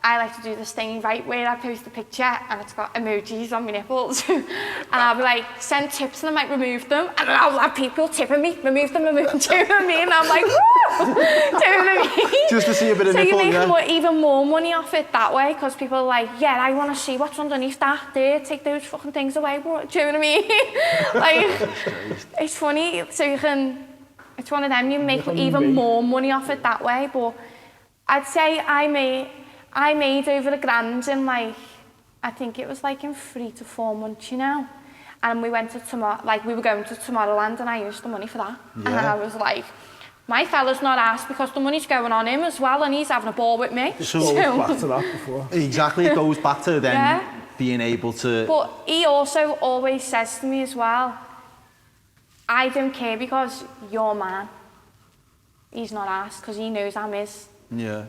I like to do this thing, right, where I post a picture and it's got emojis on my nipples. And I'll be like, send tips and I might remove them. And then I'll have people tipping me, remove them, do you know what I mean? And I'm like, woo! Do you know what I mean? Just to see a bit of nipple, so you make even more money off it that way, because people are like, yeah, I want to see what's underneath that there, take those fucking things away, bro. Do you know what I mean? Like, it's funny, so you can, it's one of them, you make even more money off it that way, but I'd say I made over £1,000 in like, I think it was like in 3 to 4 months, you know? And we went to we were going to Tomorrowland and I used the money for that. Yeah. And I was like, my fella's not asked because the money's going on him as well and he's having a ball with me. So it goes back to that before. Exactly, it goes back to then being able to... But he also always says to me as well, I don't care because you're man. He's not asked because he knows I'm his. Yeah,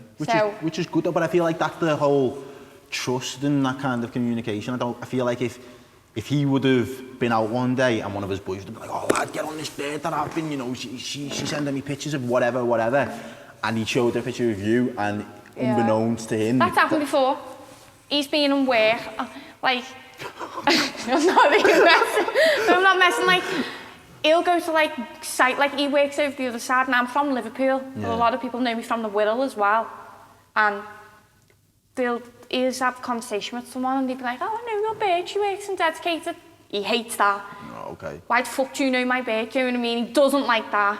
which is good though, but I feel like that's the whole trust and that kind of communication. I feel like if he would have been out one day and one of his boys would have been like, oh lad, get on this date that I've been, you know, she's sending me pictures of whatever, and he showed a picture of you and unbeknownst to him. That's happened before. He's been in work, like, I'm not messing, like, he'll go to like site, like he works over the other side and I'm from Liverpool. Yeah. A lot of people know me from the Wirral as well. And he'll have a conversation with someone and they'll be like, oh, I know your bird, she works in Dedicated. He hates that. Oh, okay. Why the fuck do you know my bird? Do you know what I mean? He doesn't like that.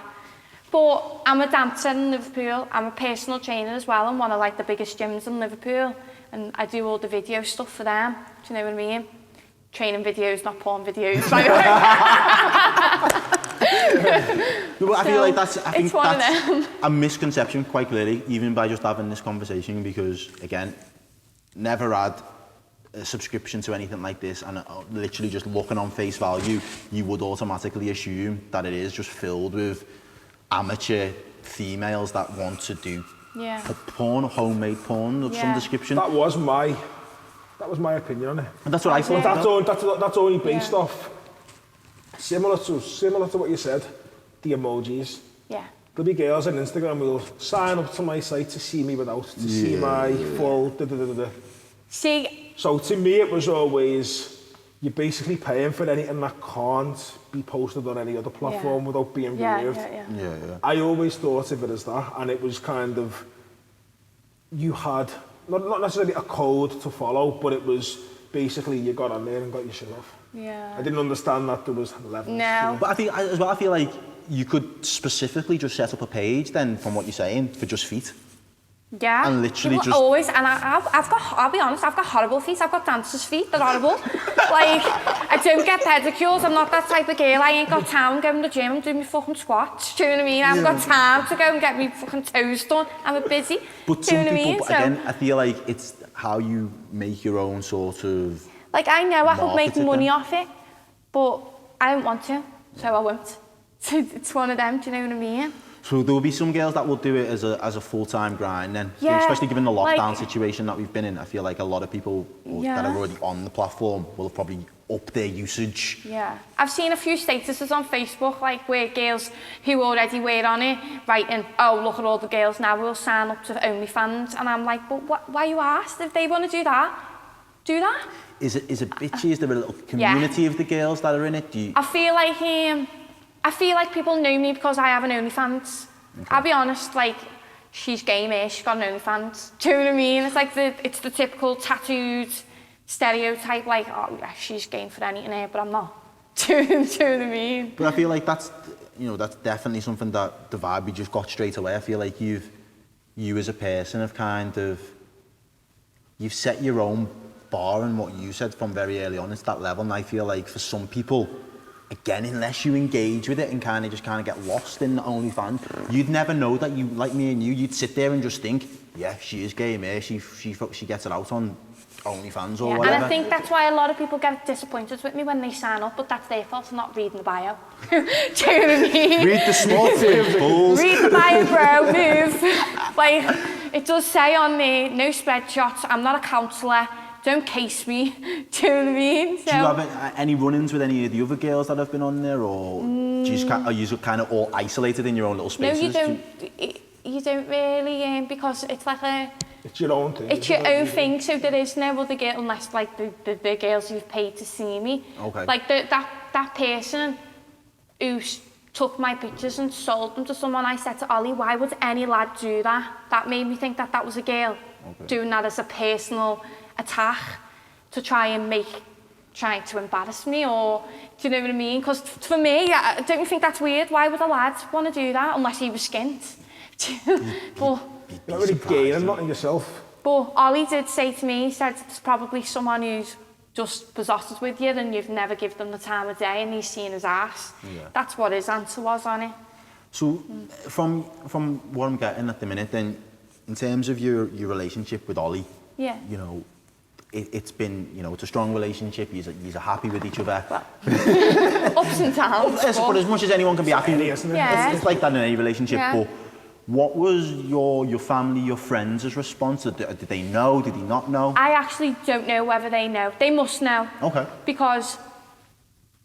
But I'm a dancer in Liverpool. I'm a personal trainer as well in one of like the biggest gyms in Liverpool. And I do all the video stuff for them. Do you know what I mean? Training videos, not porn videos, by the way. No, but I feel like that's a misconception quite clearly, even by just having this conversation, because again, never had a subscription to anything like this, and literally just looking on face value, you would automatically assume that it is just filled with amateur females that want to do a porn, homemade porn of some description. That was my opinion on it. And that's what I thought. That's only based off similar to what you said, the emojis. Yeah. There'll be girls on Instagram who will sign up to my site to see me without, to see my full See. So to me it was always, you're basically paying for anything that can't be posted on any other platform without being removed. Yeah. I always thought of it as that, and it was kind of, you had not necessarily a code to follow, but it was basically you got on there and got your shit off. Yeah. I didn't understand that there was levels. No. But I feel like you could specifically just set up a page then, from what you're saying, for just feet. Yeah. And literally people just... always, and I'll be honest, I've got horrible feet. I've got dancer's feet, they're horrible. Like, I don't get pedicures, I'm not that type of girl. I ain't got time going to the gym, I'm doing my fucking squats. Do you know what I mean? I haven't got time to go and get my fucking toes done. I'm a busy. But some people, again, I feel like it's how you make your own sort of... Like, I know I could make money off it, but I don't want to, so I won't. So it's one of them, do you know what I mean? So there will be some girls that will do it as a full-time grind then, yeah, especially given the lockdown situation that we've been in. I feel like a lot of people that are already on the platform will have probably upped their usage. Yeah, I've seen a few statuses on Facebook, like where girls who already were on it writing, oh, look at all the girls now, we'll sign up to OnlyFans. And I'm like, but why you asked? If they want to do that, do that. Is it bitchy? Is there a little community of the girls that are in it? I feel like people know me because I have an OnlyFans. Okay. I'll be honest, like, she's gay, she's got an OnlyFans. Do you know what I mean? It's like it's the typical tattooed stereotype, like, oh yeah, she's game for anything here, but I'm not. Do you know what I mean? But I feel like that's definitely something that the vibe we just got straight away. I feel like you as a person have you've set your own bar, and what you said from very early on, it's that level. And I feel like for some people, again, unless you engage with it and kind of get lost in the OnlyFans, you'd never know that you, like me and you'd sit there and just think, yeah, she is gay, mate. She gets it out on OnlyFans or whatever. And I think that's why a lot of people get disappointed with me when they sign up, but that's their fault for not reading the bio. Do you know what I mean? Read the small print, balls. Read the bio, bro, move. Like, it does say on there, no spread shots, I'm not a counsellor, don't case me. Do you know what I mean? So, do you have any run-ins with any of the other girls that have been on there, or are you kind of all isolated in your own little spaces? No, you don't. You don't really, because it's like it's your own thing. It's your own thing, so there is no other girl unless like the girls who've paid to see me. Okay. Like that person who took my pictures and sold them to someone, I said to Ollie, why would any lad do that? That made me think that was a girl doing that as a personal attack to trying to embarrass me, or do you know what I mean? Because for me, don't you think that's weird? Why would a lad want to do that unless he was skint? But you're not really gaining nothing yourself. But Ollie did say to me, he said it's probably someone who's just besotted with you and you've never given them the time of day and he's seen his ass. Yeah. That's what his answer was on it. So from what I'm getting at the minute then, in terms of your relationship with Ollie, yeah, you know, it's been, you know, it's a strong relationship. You're happy with each other. Ups and downs. But as much as anyone can be happy, isn't it? Yeah. It's like that in any relationship. Yeah. But what was your family, your friends' response? Did they know? Did they not know? I actually don't know whether they know. They must know. Okay. Because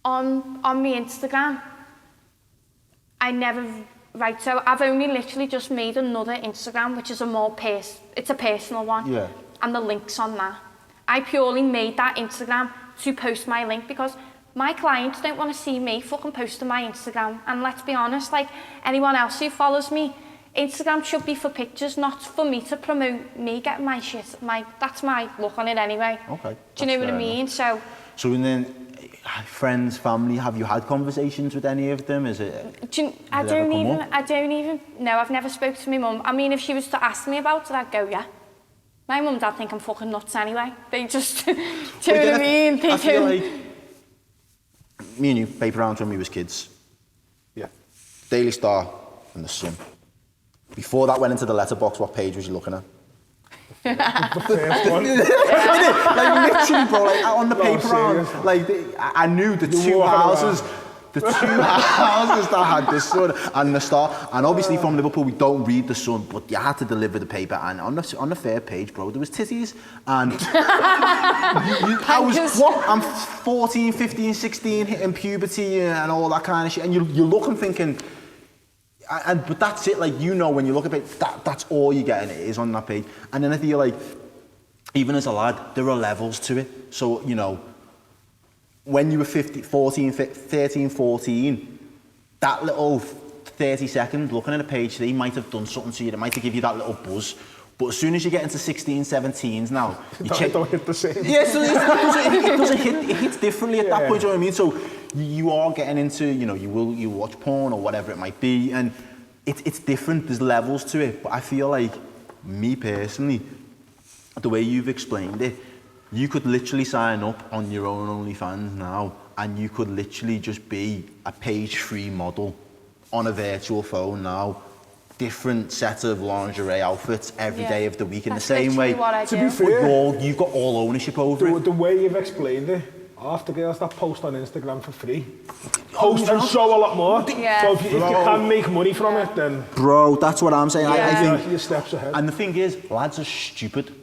on my Instagram, I never... Right, so I've only literally just made another Instagram, which is it's a personal one. Yeah. And the link's on that. I purely made that Instagram to post my link because my clients don't want to see me fucking posting my Instagram. And let's be honest, like anyone else who follows me, Instagram should be for pictures, not for me to promote me getting my shit. That's my look on it anyway. Okay. Do you know what I mean? So then, friends, family, have you had conversations with any of them? I don't even know. I've never spoke to my mum. I mean, if she was to ask me about it, I'd go, yeah. My mum and dad think I'm fucking nuts anyway. They just, do you know what I mean? I feel like me and you paper rounds when we was kids. Yeah. Daily Star and The Sun. Before that went into the letterbox, what page was you looking at? The first one. Like literally, bro, like on the paper round, like I knew the two houses that had The Sun and The Star, and obviously from Liverpool we don't read The Sun, but you had to deliver the paper, and on the third page, bro, there was titties, and I'm 14, 15, 16, hitting puberty and all that kind of shit, and you look and thinking, but that's it, like, you know, when you look at it, that's all you're getting, it is on that page. And then I feel like, even as a lad, there are levels to it. So, you know, when you were 13, 14, that little 30 seconds looking at a page 3 might have done something to you, it might have given you that little buzz. But as soon as you get into 16, 17s now, don't hit the same. Yeah, so it hits differently at that point, do you know what I mean? So you are getting into, you know, you watch porn or whatever it might be, and it's different. There's levels to it, but I feel like, me personally, the way you've explained it, you could literally sign up on your own OnlyFans now, and you could literally just be a page-free model on a virtual phone now. Different set of lingerie outfits every day of the week in the same way. To be fair, you've got all ownership over it. The way you've explained it, half the girls that post on Instagram for free post and show a lot more. Yeah. So if you can make money from it, then... Bro, that's what I'm saying. I think you're steps ahead. And the thing is, lads are stupid.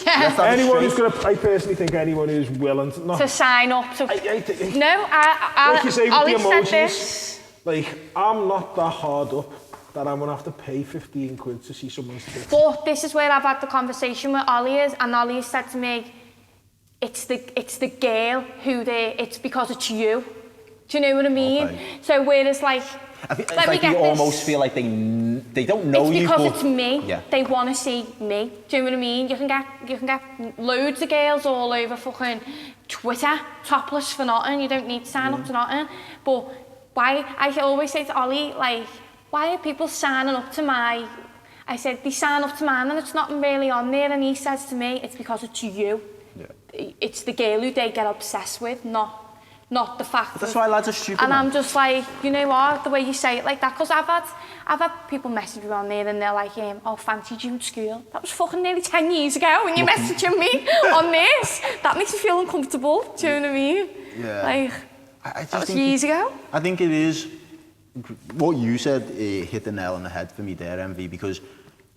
Anyone who's going to... I personally think anyone who's willing to... No. To sign up to... No, like you say with Ollie the said emojis, this. like, I'm not that hard up that I'm going to have to pay 15 quid to see someone's tits. But this is where I've had the conversation with Ollie, and Ollie has said to me, it's the girl who it's because it's you. Do you know what I mean? Okay. So whereas like... It's like you almost feel like they don't know you. It's because it's me. Yeah. They want to see me. Do you know what I mean? You can get loads of girls all over fucking Twitter, topless for nothing. You don't need to sign up to nothing. But why? I always say to Ollie, like, why are people signing up to my... I said, they sign up to mine and it's not really on there. And he says to me, it's because it's you. Yeah. It's the girl who they get obsessed with, not the fact. That's why lads are stupid. And I'm just like, you know what? The way you say it like that, because I've had people message me on there and they're like, oh, fancied you in school. That was fucking nearly 10 years ago when you're messaging me on this. That makes me feel uncomfortable. Do you know what I mean? Yeah. Like, I just that was think years ago. I think it is. What you said hit the nail on the head for me there, MV, because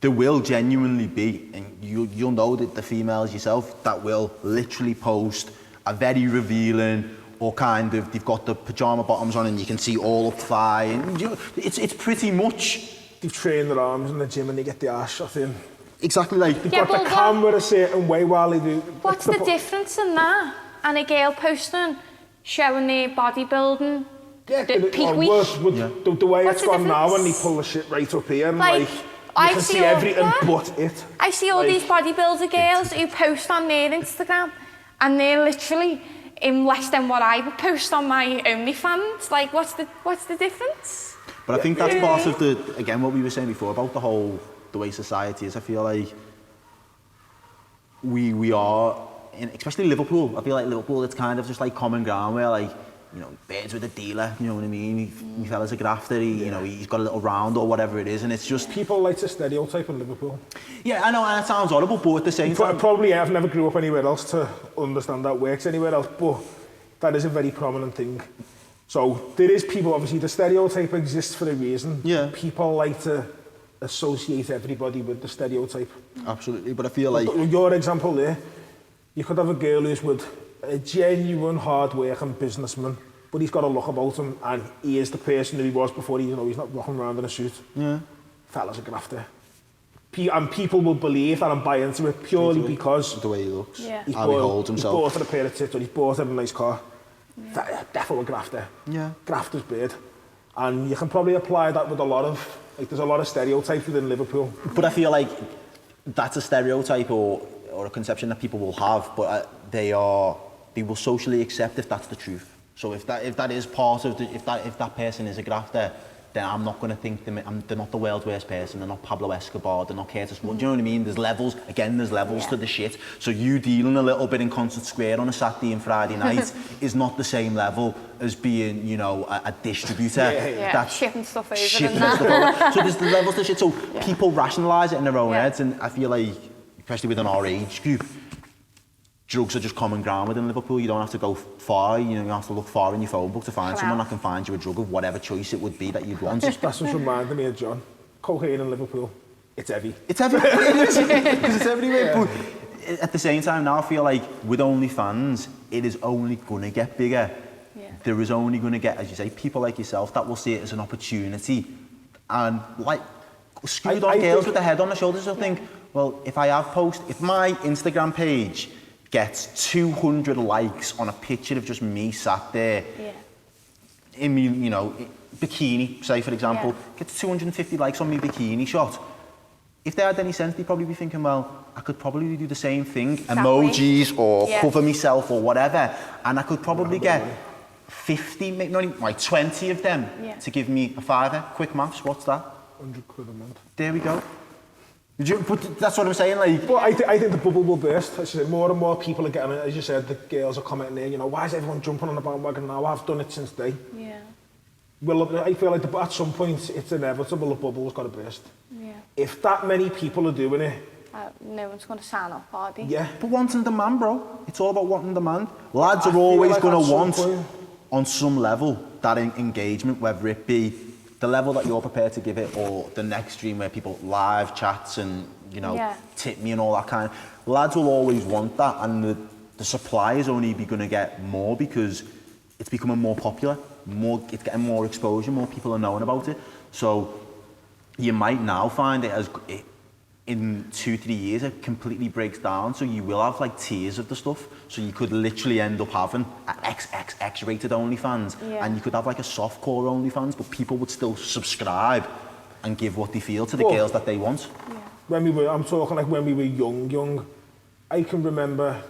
there will genuinely be, and you'll know that the females yourself, that will literally post a very revealing, or kind of, they've got the pyjama bottoms on and you can see all up thigh, and it's pretty much... They've trained their arms in the gym and they get the arse shot in. Exactly, like... They've got the camera a certain way while they do... What's the difference in that? And a girl posting, showing their bodybuilding, the peak week? The way it's gone now, when they pull the shit right up here, and like you can see everything but it. I see all these bodybuilder girls who post on their Instagram, and they're literally in less than what I would post on my OnlyFans. Like, what's the difference? But I think that's part of again, what we were saying before about the way society is. I feel like we are, especially Liverpool, I feel like Liverpool, it's kind of just like common ground where, like, you know, birds with a dealer, you know what I mean? My fella's a grafter, you know, he's got a little round or whatever it is, and it's just... People like to stereotype in Liverpool. Yeah, I know, and it sounds horrible, but at the same time... Probably I've never grew up anywhere else to understand that works anywhere else, but that is a very prominent thing. So there is people, obviously, the stereotype exists for a reason. Yeah. People like to associate everybody with the stereotype. Absolutely, but I feel like... Your example there, you could have a girl who's with a genuine hard-working businessman, but he's got a look about him, and he is the person who he was before. He's not walking around in a suit. Yeah. Fella's a grafter. And people will believe that and buy into it purely because... The way he looks, yeah. How he holds himself. He's bought her a pair of tits, or he's bought her a nice car. Yeah. Definitely a grafter. Yeah. Grafter's beard. And you can probably apply that with a lot of... Like, there's a lot of stereotypes within Liverpool. But I feel like that's a stereotype or a conception that people will have, but they will socially accept if that's the truth. So if that is part of if that person is a grafter, then I'm not going to think they're not the world's worst person. They're not Pablo Escobar. They're not Curtis Wood. Do you know what I mean? There's levels. Again, there's levels to the shit. So you dealing a little bit in Concert Square on a Saturday and Friday night is not the same level as being, you know, a distributor. That's shipping stuff over and that. So there's the levels to shit. So people rationalise it in their own heads, and I feel like, especially within our age group, drugs are just common ground within Liverpool. You don't have to go far, you don't have to look far in your phone book to find someone that can find you a drug of whatever choice it would be that you'd want. That's what's reminded me of John. Cocaine in Liverpool, it's heavy. It's heavy, because it's everywhere. Yeah. But at the same time now, I feel like with OnlyFans, it is only going to get bigger. Yeah. There is only going to get, as you say, people like yourself that will see it as an opportunity. And like, screwed on girls with their head on their shoulders will think, well, if my Instagram page gets 200 likes on a picture of just me sat there in me, you know, bikini, say for example, gets 250 likes on me bikini shot. If they had any sense, they'd probably be thinking, well, I could probably do the same thing, emojis or cover myself or whatever, and I could probably get 50, maybe not even, like 20 of them to give me a fiver. Quick maths, what's that? 100 quid a month. There we go. But that's what I'm saying, like... But I think the bubble will burst. As you said, more and more people are getting it. As you said, the girls are commenting there, you know, why is everyone jumping on the bandwagon now? I've done it since day. Yeah. Well, I feel like at some point it's inevitable, the bubble's got to burst. Yeah. If that many people are doing it... no one's going to sign up, are they? Yeah. But want and demand, bro. It's all about want and demand. Lads are always like going to want, on some level, that engagement, whether it be the level that you're prepared to give it or the next stream where people live chats and, you know, tip me and all that kind of... Lads will always want that, and the supply is only going to get more because it's becoming more popular. It's getting more exposure, more people are knowing about it. So you might now find it as... in 2-3 years it completely breaks down, so you will have like tiers of the stuff, so you could literally end up having an XXX rated OnlyFans and you could have like a softcore OnlyFans, but people would still subscribe and give what they feel to the girls that they want. I'm talking like when we were young, I can remember,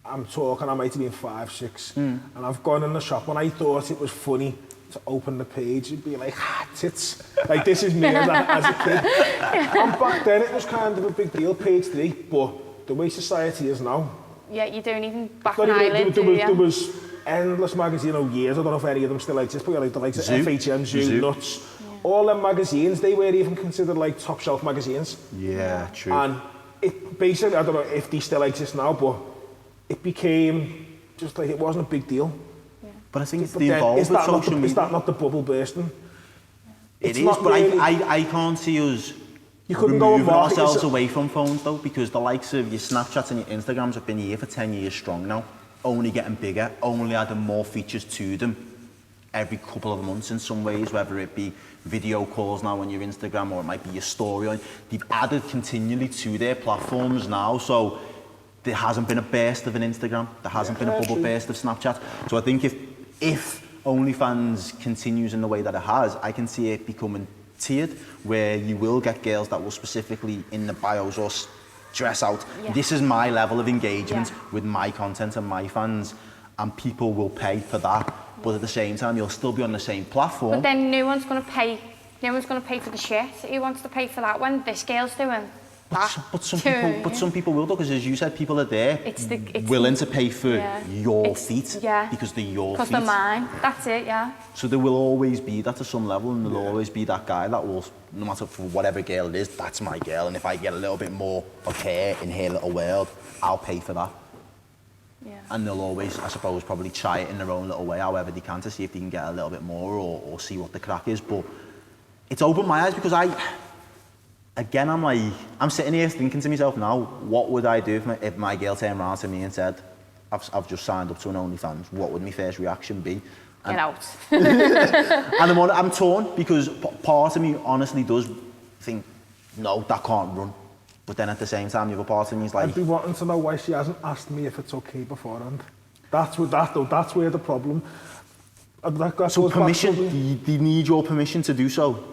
I might have been 5, 6 and I've gone in the shop and I thought it was funny to open the page and be like, tits. Like, this is me as a kid. And back then it was kind of a big deal, page 3, but the way society is now... Yeah, you don't even back an eyelid, there was endless magazines, you know, years, I don't know if any of them still exist, but like the likes of FHM, Zoo, Nuts, all them magazines, they weren't even considered like top shelf magazines. Yeah, true. And it basically, I don't know if they still exist now, but it became just like, it wasn't a big deal. But I think it's the involvement with social media. Is that not the bubble bursting? It is, but really, I can't see us removing ourselves away from phones though, because the likes of your Snapchats and your Instagrams have been here for 10 years strong now, only getting bigger, only adding more features to them every couple of months in some ways, whether it be video calls now on your Instagram or it might be your story. They've added continually to their platforms now, so there hasn't been a burst of an Instagram, there hasn't been a bubble burst of Snapchat. So I think if OnlyFans continues in the way that it has, I can see it becoming tiered, where you will get girls that will specifically in the bios or dress out. This is my level of engagement with my content and my fans, and people will pay for that. But at the same time, you'll still be on the same platform. But then no one's going to pay. No one's going to pay for the shit. Who wants to pay for that when this girl's doing? But some people will, though, because as you said, people are there willing to pay for your feet because they're your feet. Because they're mine. That's it, So there will always be that to some level, and there'll always be that guy that will, no matter for whatever girl it is, that's my girl, and if I get a little bit more of her in her little world, I'll pay for that. And they'll always, I suppose, probably try it in their own little way, however they can, to see if they can get a little bit more or see what the crack is. But it's opened my eyes because again, I'm sitting here thinking to myself now, what would I do if my girl turned around to me and said, I've just signed up to an OnlyFans, what would my first reaction be? Get out. And I'm torn because part of me honestly does think, no, that can't run. But then at the same time, the other part of me is like... I'd be wanting to know why she hasn't asked me if it's okay beforehand. That's where the problem... So permission, do you need your permission to do so?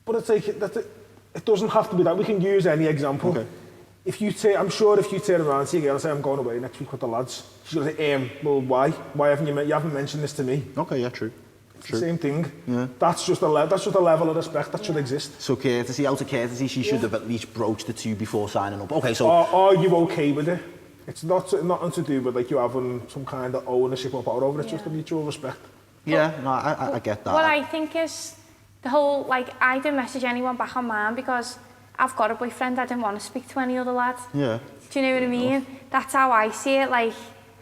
But it's like, it doesn't have to be that. We can use any example. Okay. I'm sure if you turn around to your girl and say, I'm going away next week with the lads, she's going to say, well, why? Why haven't you haven't mentioned this to me? Okay, yeah, true. It's the same thing. Yeah. That's just a level of respect that should exist. So courtesy, out of courtesy, she should have at least broached it to you before signing up. Okay, so... Are you okay with it? It's nothing to do with like you having some kind of ownership or power over it, it's just a mutual respect. Yeah, no, I get that. What I think is the whole, like, I didn't message anyone back on mine because I've got a boyfriend, I didn't want to speak to any other lad. Yeah. Do you know what I mean? That's how I see it, like,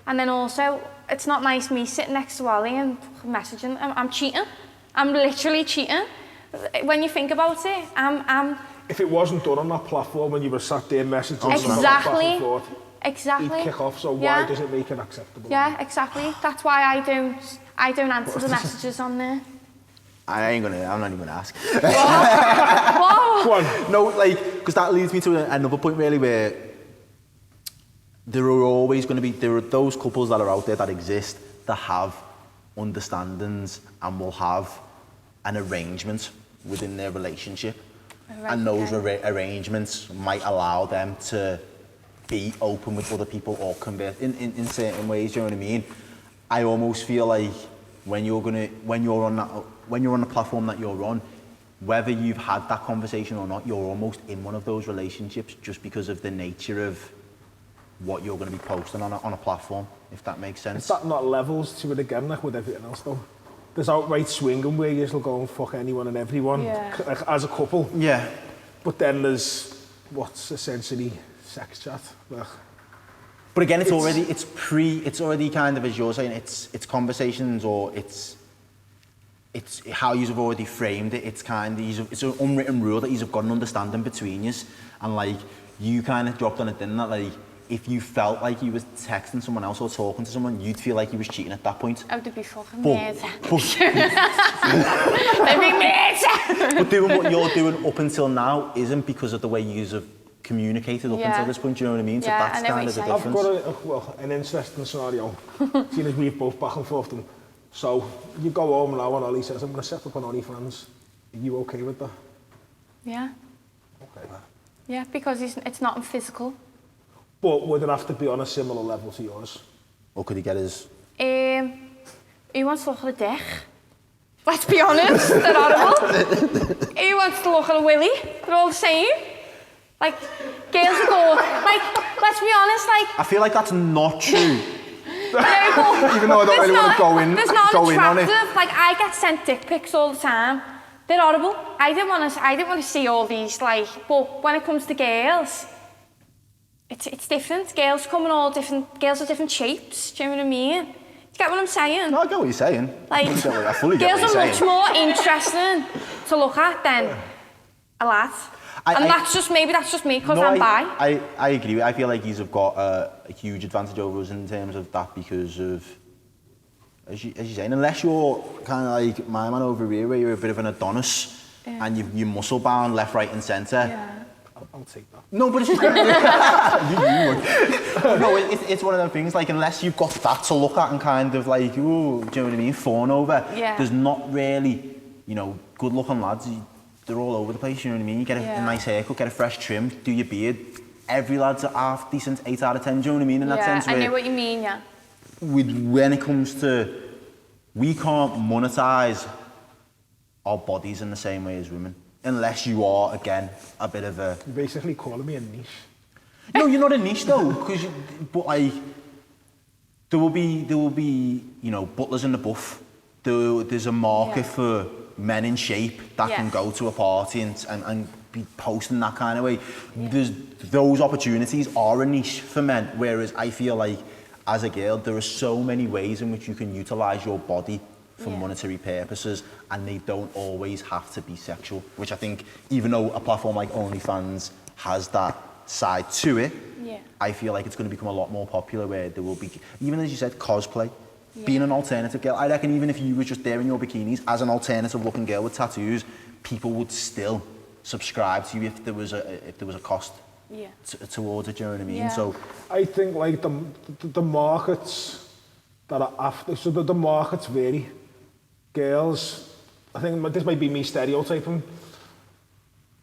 and then also, it's not nice me sitting next to Ollie and messaging him. I'm cheating. I'm literally cheating. When you think about it, I'm... If it wasn't done on that platform when you were sat there messaging Exactly. He'd kick off, so why does it make it acceptable? Yeah, exactly. That's why I don't answer the messages on there. I'm not even gonna ask. What? Go on. No, like, because that leads me to another point really where there are those couples that are out there that exist that have understandings and will have an arrangement within their relationship. And those arrangements might allow them to be open with other people or converse in certain ways, you know what I mean? I almost feel like when you're on the platform that you're on, whether you've had that conversation or not, you're almost in one of those relationships just because of the nature of what you're going to be posting on a platform, if that makes sense. Is that not levels to it again, like with everything else though? There's outright swinging where you'll go and fuck anyone and everyone, like, as a couple. Yeah. But then there's what's essentially sex chat. Like, but again, it's already kind of, as you're saying, it's conversations, or it's how you've already framed it. It's kind of, it's an unwritten rule that you've got an understanding between you, and like you kind of dropped on it, didn't that? Like if you felt like you was texting someone else or talking to someone, you'd feel like you was cheating at that point. I would be fucking mad. But doing what you're doing up until now isn't because of the way you've communicated up until this point, do you know what I mean? So that's kind of the difference. I've got an interesting scenario, seeing as we've both back and forth. So you go home now and Ollie says, I'm going to set up an OnlyFans. Are you okay with that? Yeah. Okay. Yeah, because it's not physical. But would it have to be on a similar level to yours? Or could he get his... He wants to look at a dick. Let's be honest, they're horrible. He wants to look at a willy. They're all the same. Like, girls are going, like, let's be honest, like... I feel like that's not true. Even though I don't really want to go in on it. Like, I get sent dick pics all the time. They're horrible. I didn't want to see all these, like, but when it comes to girls, it's different. Girls come in all different, girls are different shapes, do you know what I mean? Do you get what I'm saying? No, I get what you're saying. Like, I fully get what you're saying. Girls are much more interesting to look at than a lad. And that's just me, because I'm bi. I agree. I feel like you've got a huge advantage over us in terms of that because of, as you're saying, unless you're kind of like my man over here, where you're a bit of an Adonis and you're muscle bound left, right and centre. Yeah. I'll take that. No, but it's you would. No, it's one of them things, like, unless you've got that to look at and kind of like, ooh, do you know what I mean, fawn over, there's not really, good looking lads. They're all over the place, you know what I mean? You get a nice haircut, get a fresh trim, do your beard. Every lad's a half decent 8 out of 10, do you know what I mean? In that sense, I know what you mean, yeah. When it comes to, we can't monetize our bodies in the same way as women, unless you are, again, a bit of a... You're basically calling me a niche. No, you're not a niche though, but like, there will be, butlers in the buff. There's a market for men in shape that can go to a party and be posting that kind of way. Those opportunities are a niche for men, whereas I feel like as a girl there are so many ways in which you can utilise your body for monetary purposes, and they don't always have to be sexual, which I think, even though a platform like OnlyFans has that side to it, I feel like it's going to become a lot more popular, where there will be, even as you said, cosplay. Being an alternative girl, I reckon even if you were just there in your bikinis as an alternative looking girl with tattoos, people would still subscribe to you if there was a cost towards it, do you know what I mean? So I think like the markets that are after, so the markets vary. Girls, I think this might be me stereotyping,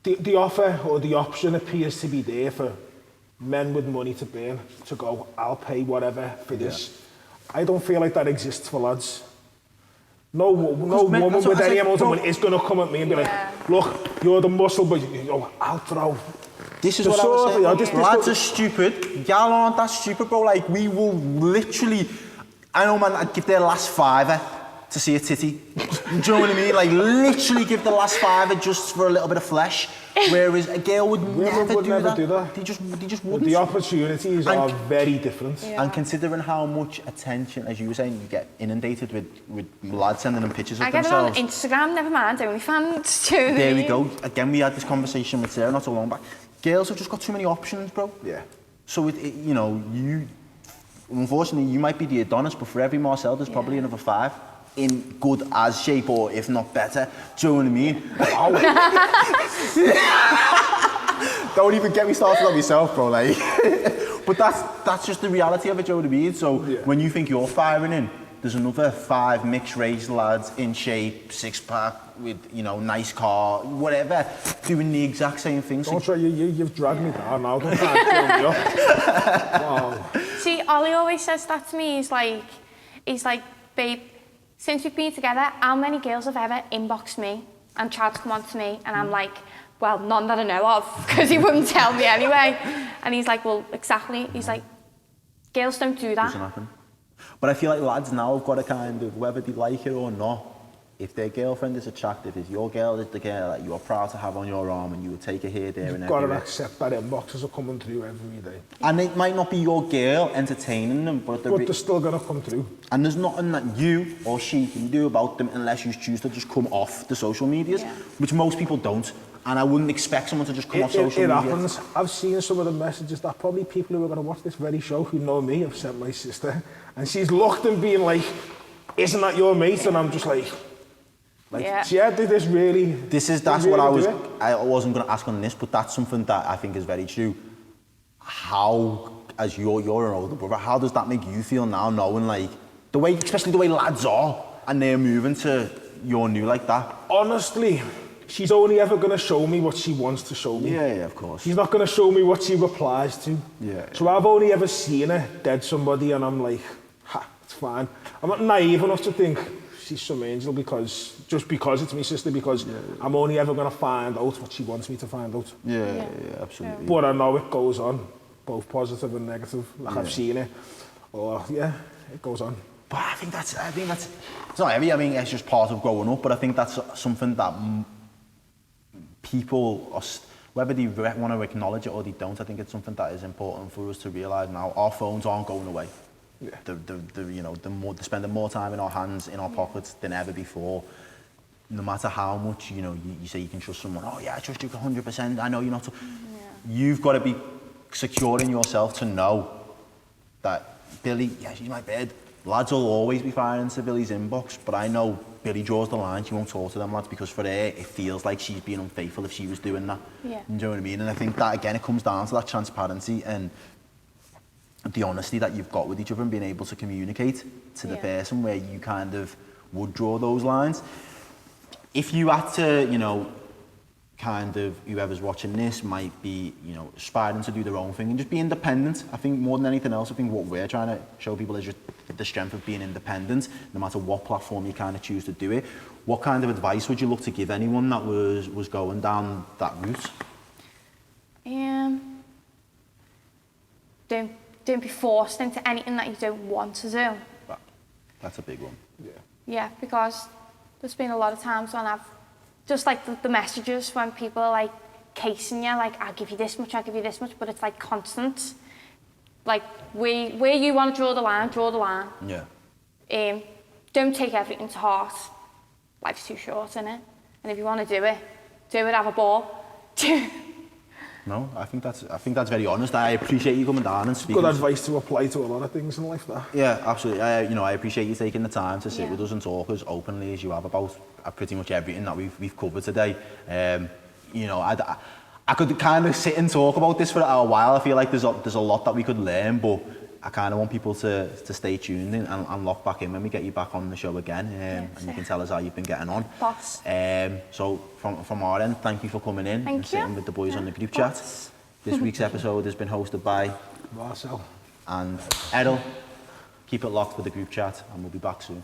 the offer or the option appears to be there for men with money to burn, to go, I'll pay whatever for this. I don't feel like that exists for lads. No woman with any amount of money is going to come at me and be like, look, you're the muscle, but I'll throw. This is what I was saying. Lads are stupid. Y'all aren't that stupid, bro. Like, we will literally... I know, man, I'd give their last fiver to see a titty. Do you know what I mean? Like, literally give the last fiver just for a little bit of flesh. Whereas a girl would never do that. They just wouldn't. The opportunities are very different. And considering how much attention, as you were saying, you get inundated with lads sending them pictures of themselves. I get it on Instagram, never mind OnlyFans too. There we go. Again, we had this conversation with Sarah not so long back. Girls have just got too many options, bro. Yeah. So, unfortunately, you might be the Adonis, but for every Marcel, there's probably another 5 in good as shape, or if not better. Do you know what I mean? Don't even get me started on myself, bro. Like, but that's just the reality of it. Do you know what I mean? So when you think you're firing in, there's another 5 mixed race lads in shape, 6-pack with nice car, whatever, doing the exact same thing. Don't try. You've dragged me down now. Don't try and pull me up. Wow. See, Ollie always says that to me. He's like, He's like, babe, since we've been together, how many girls have ever inboxed me and tried to come on to me? And I'm like, well, none that I know of, because he wouldn't tell me anyway. And he's like, well, exactly. He's like, girls don't do that. Doesn't happen. But I feel like lads now have got a kind of, whether they like it or not, if their girlfriend is attractive, if your girl is the girl that you are proud to have on your arm and you would take her here, there and everywhere. You've got to accept that inboxes are coming through every day. And it might not be your girl entertaining them, but they're still going to come through. And there's nothing that you or she can do about them unless you choose to just come off the social medias, which most people don't. And I wouldn't expect someone to just come off social media. It happens. I've seen some of the messages that probably people who are going to watch this very show who know me have sent my sister. And she's looked and been like, isn't that your mate? And I'm just like did this really... That's what I wasn't going to ask on this, but that's something that I think is very true. How, as you're an older brother, how does that make you feel now, knowing like, especially the way lads are, and they're moving to your new like that? Honestly, she's only ever going to show me what she wants to show me. Yeah, of course. She's not going to show me what she replies to. Yeah. So I've only ever seen her dead somebody and I'm like, it's fine. I'm not naive enough to think she's some angel because it's my sister, because I'm only ever going to find out what she wants me to find out. Yeah, absolutely. But I know it goes on, both positive and negative. Like I've seen it. It goes on. But I think that's, it's not heavy, I mean, it's just part of growing up, but I think that's something that people, whether they want to acknowledge it or they don't, I think it's something that is important for us to realise now. Our phones aren't going away. Yeah. They're spending more time in our hands, in our pockets than ever before. No matter how much, you say you can trust someone, oh yeah, I trust you 100%, I know you're not... You've got to be secure in yourself to know that Billy, she's my bed. Lads will always be firing into Billy's inbox, but I know Billie draws the line. She won't talk to them lads because for her, it feels like she's being unfaithful if she was doing that. Yeah. You know what I mean? And I think that, again, it comes down to that transparency and the honesty that you've got with each other and being able to communicate to the person where you kind of would draw those lines. If you had to, kind of, whoever's watching this might be, aspiring to do their own thing and just be independent. I think more than anything else, I think what we're trying to show people is just the strength of being independent, no matter what platform you kind of choose to do it. What kind of advice would you look to give anyone that was going down that route? Don't be forced into anything that you don't want to do. That's a big one. Yeah, because there's been a lot of times when I've just like the messages when people are like casing you, like I'll give you this much, but it's like constant. Like where you want to draw the line, draw the line. Yeah. Don't take everything to heart. Life's too short, isn't it? And if you want to do it, have a ball. No, I think that's very honest. I appreciate you coming down and speaking. Good advice to apply to a lot of things in life, that. Yeah, absolutely. I appreciate you taking the time to sit with us and talk as openly as you have about pretty much everything that we've covered today. I could kind of sit and talk about this for a while. I feel like there's a lot that we could learn, but I kind of want people to stay tuned in and lock back in when we get you back on the show again, and you can tell us how you've been getting on. Boss. So from our end, thank you for coming in and sitting with the boys on the group chat. This week's episode has been hosted by Marcel and Errol. Keep it locked with the group chat and we'll be back soon.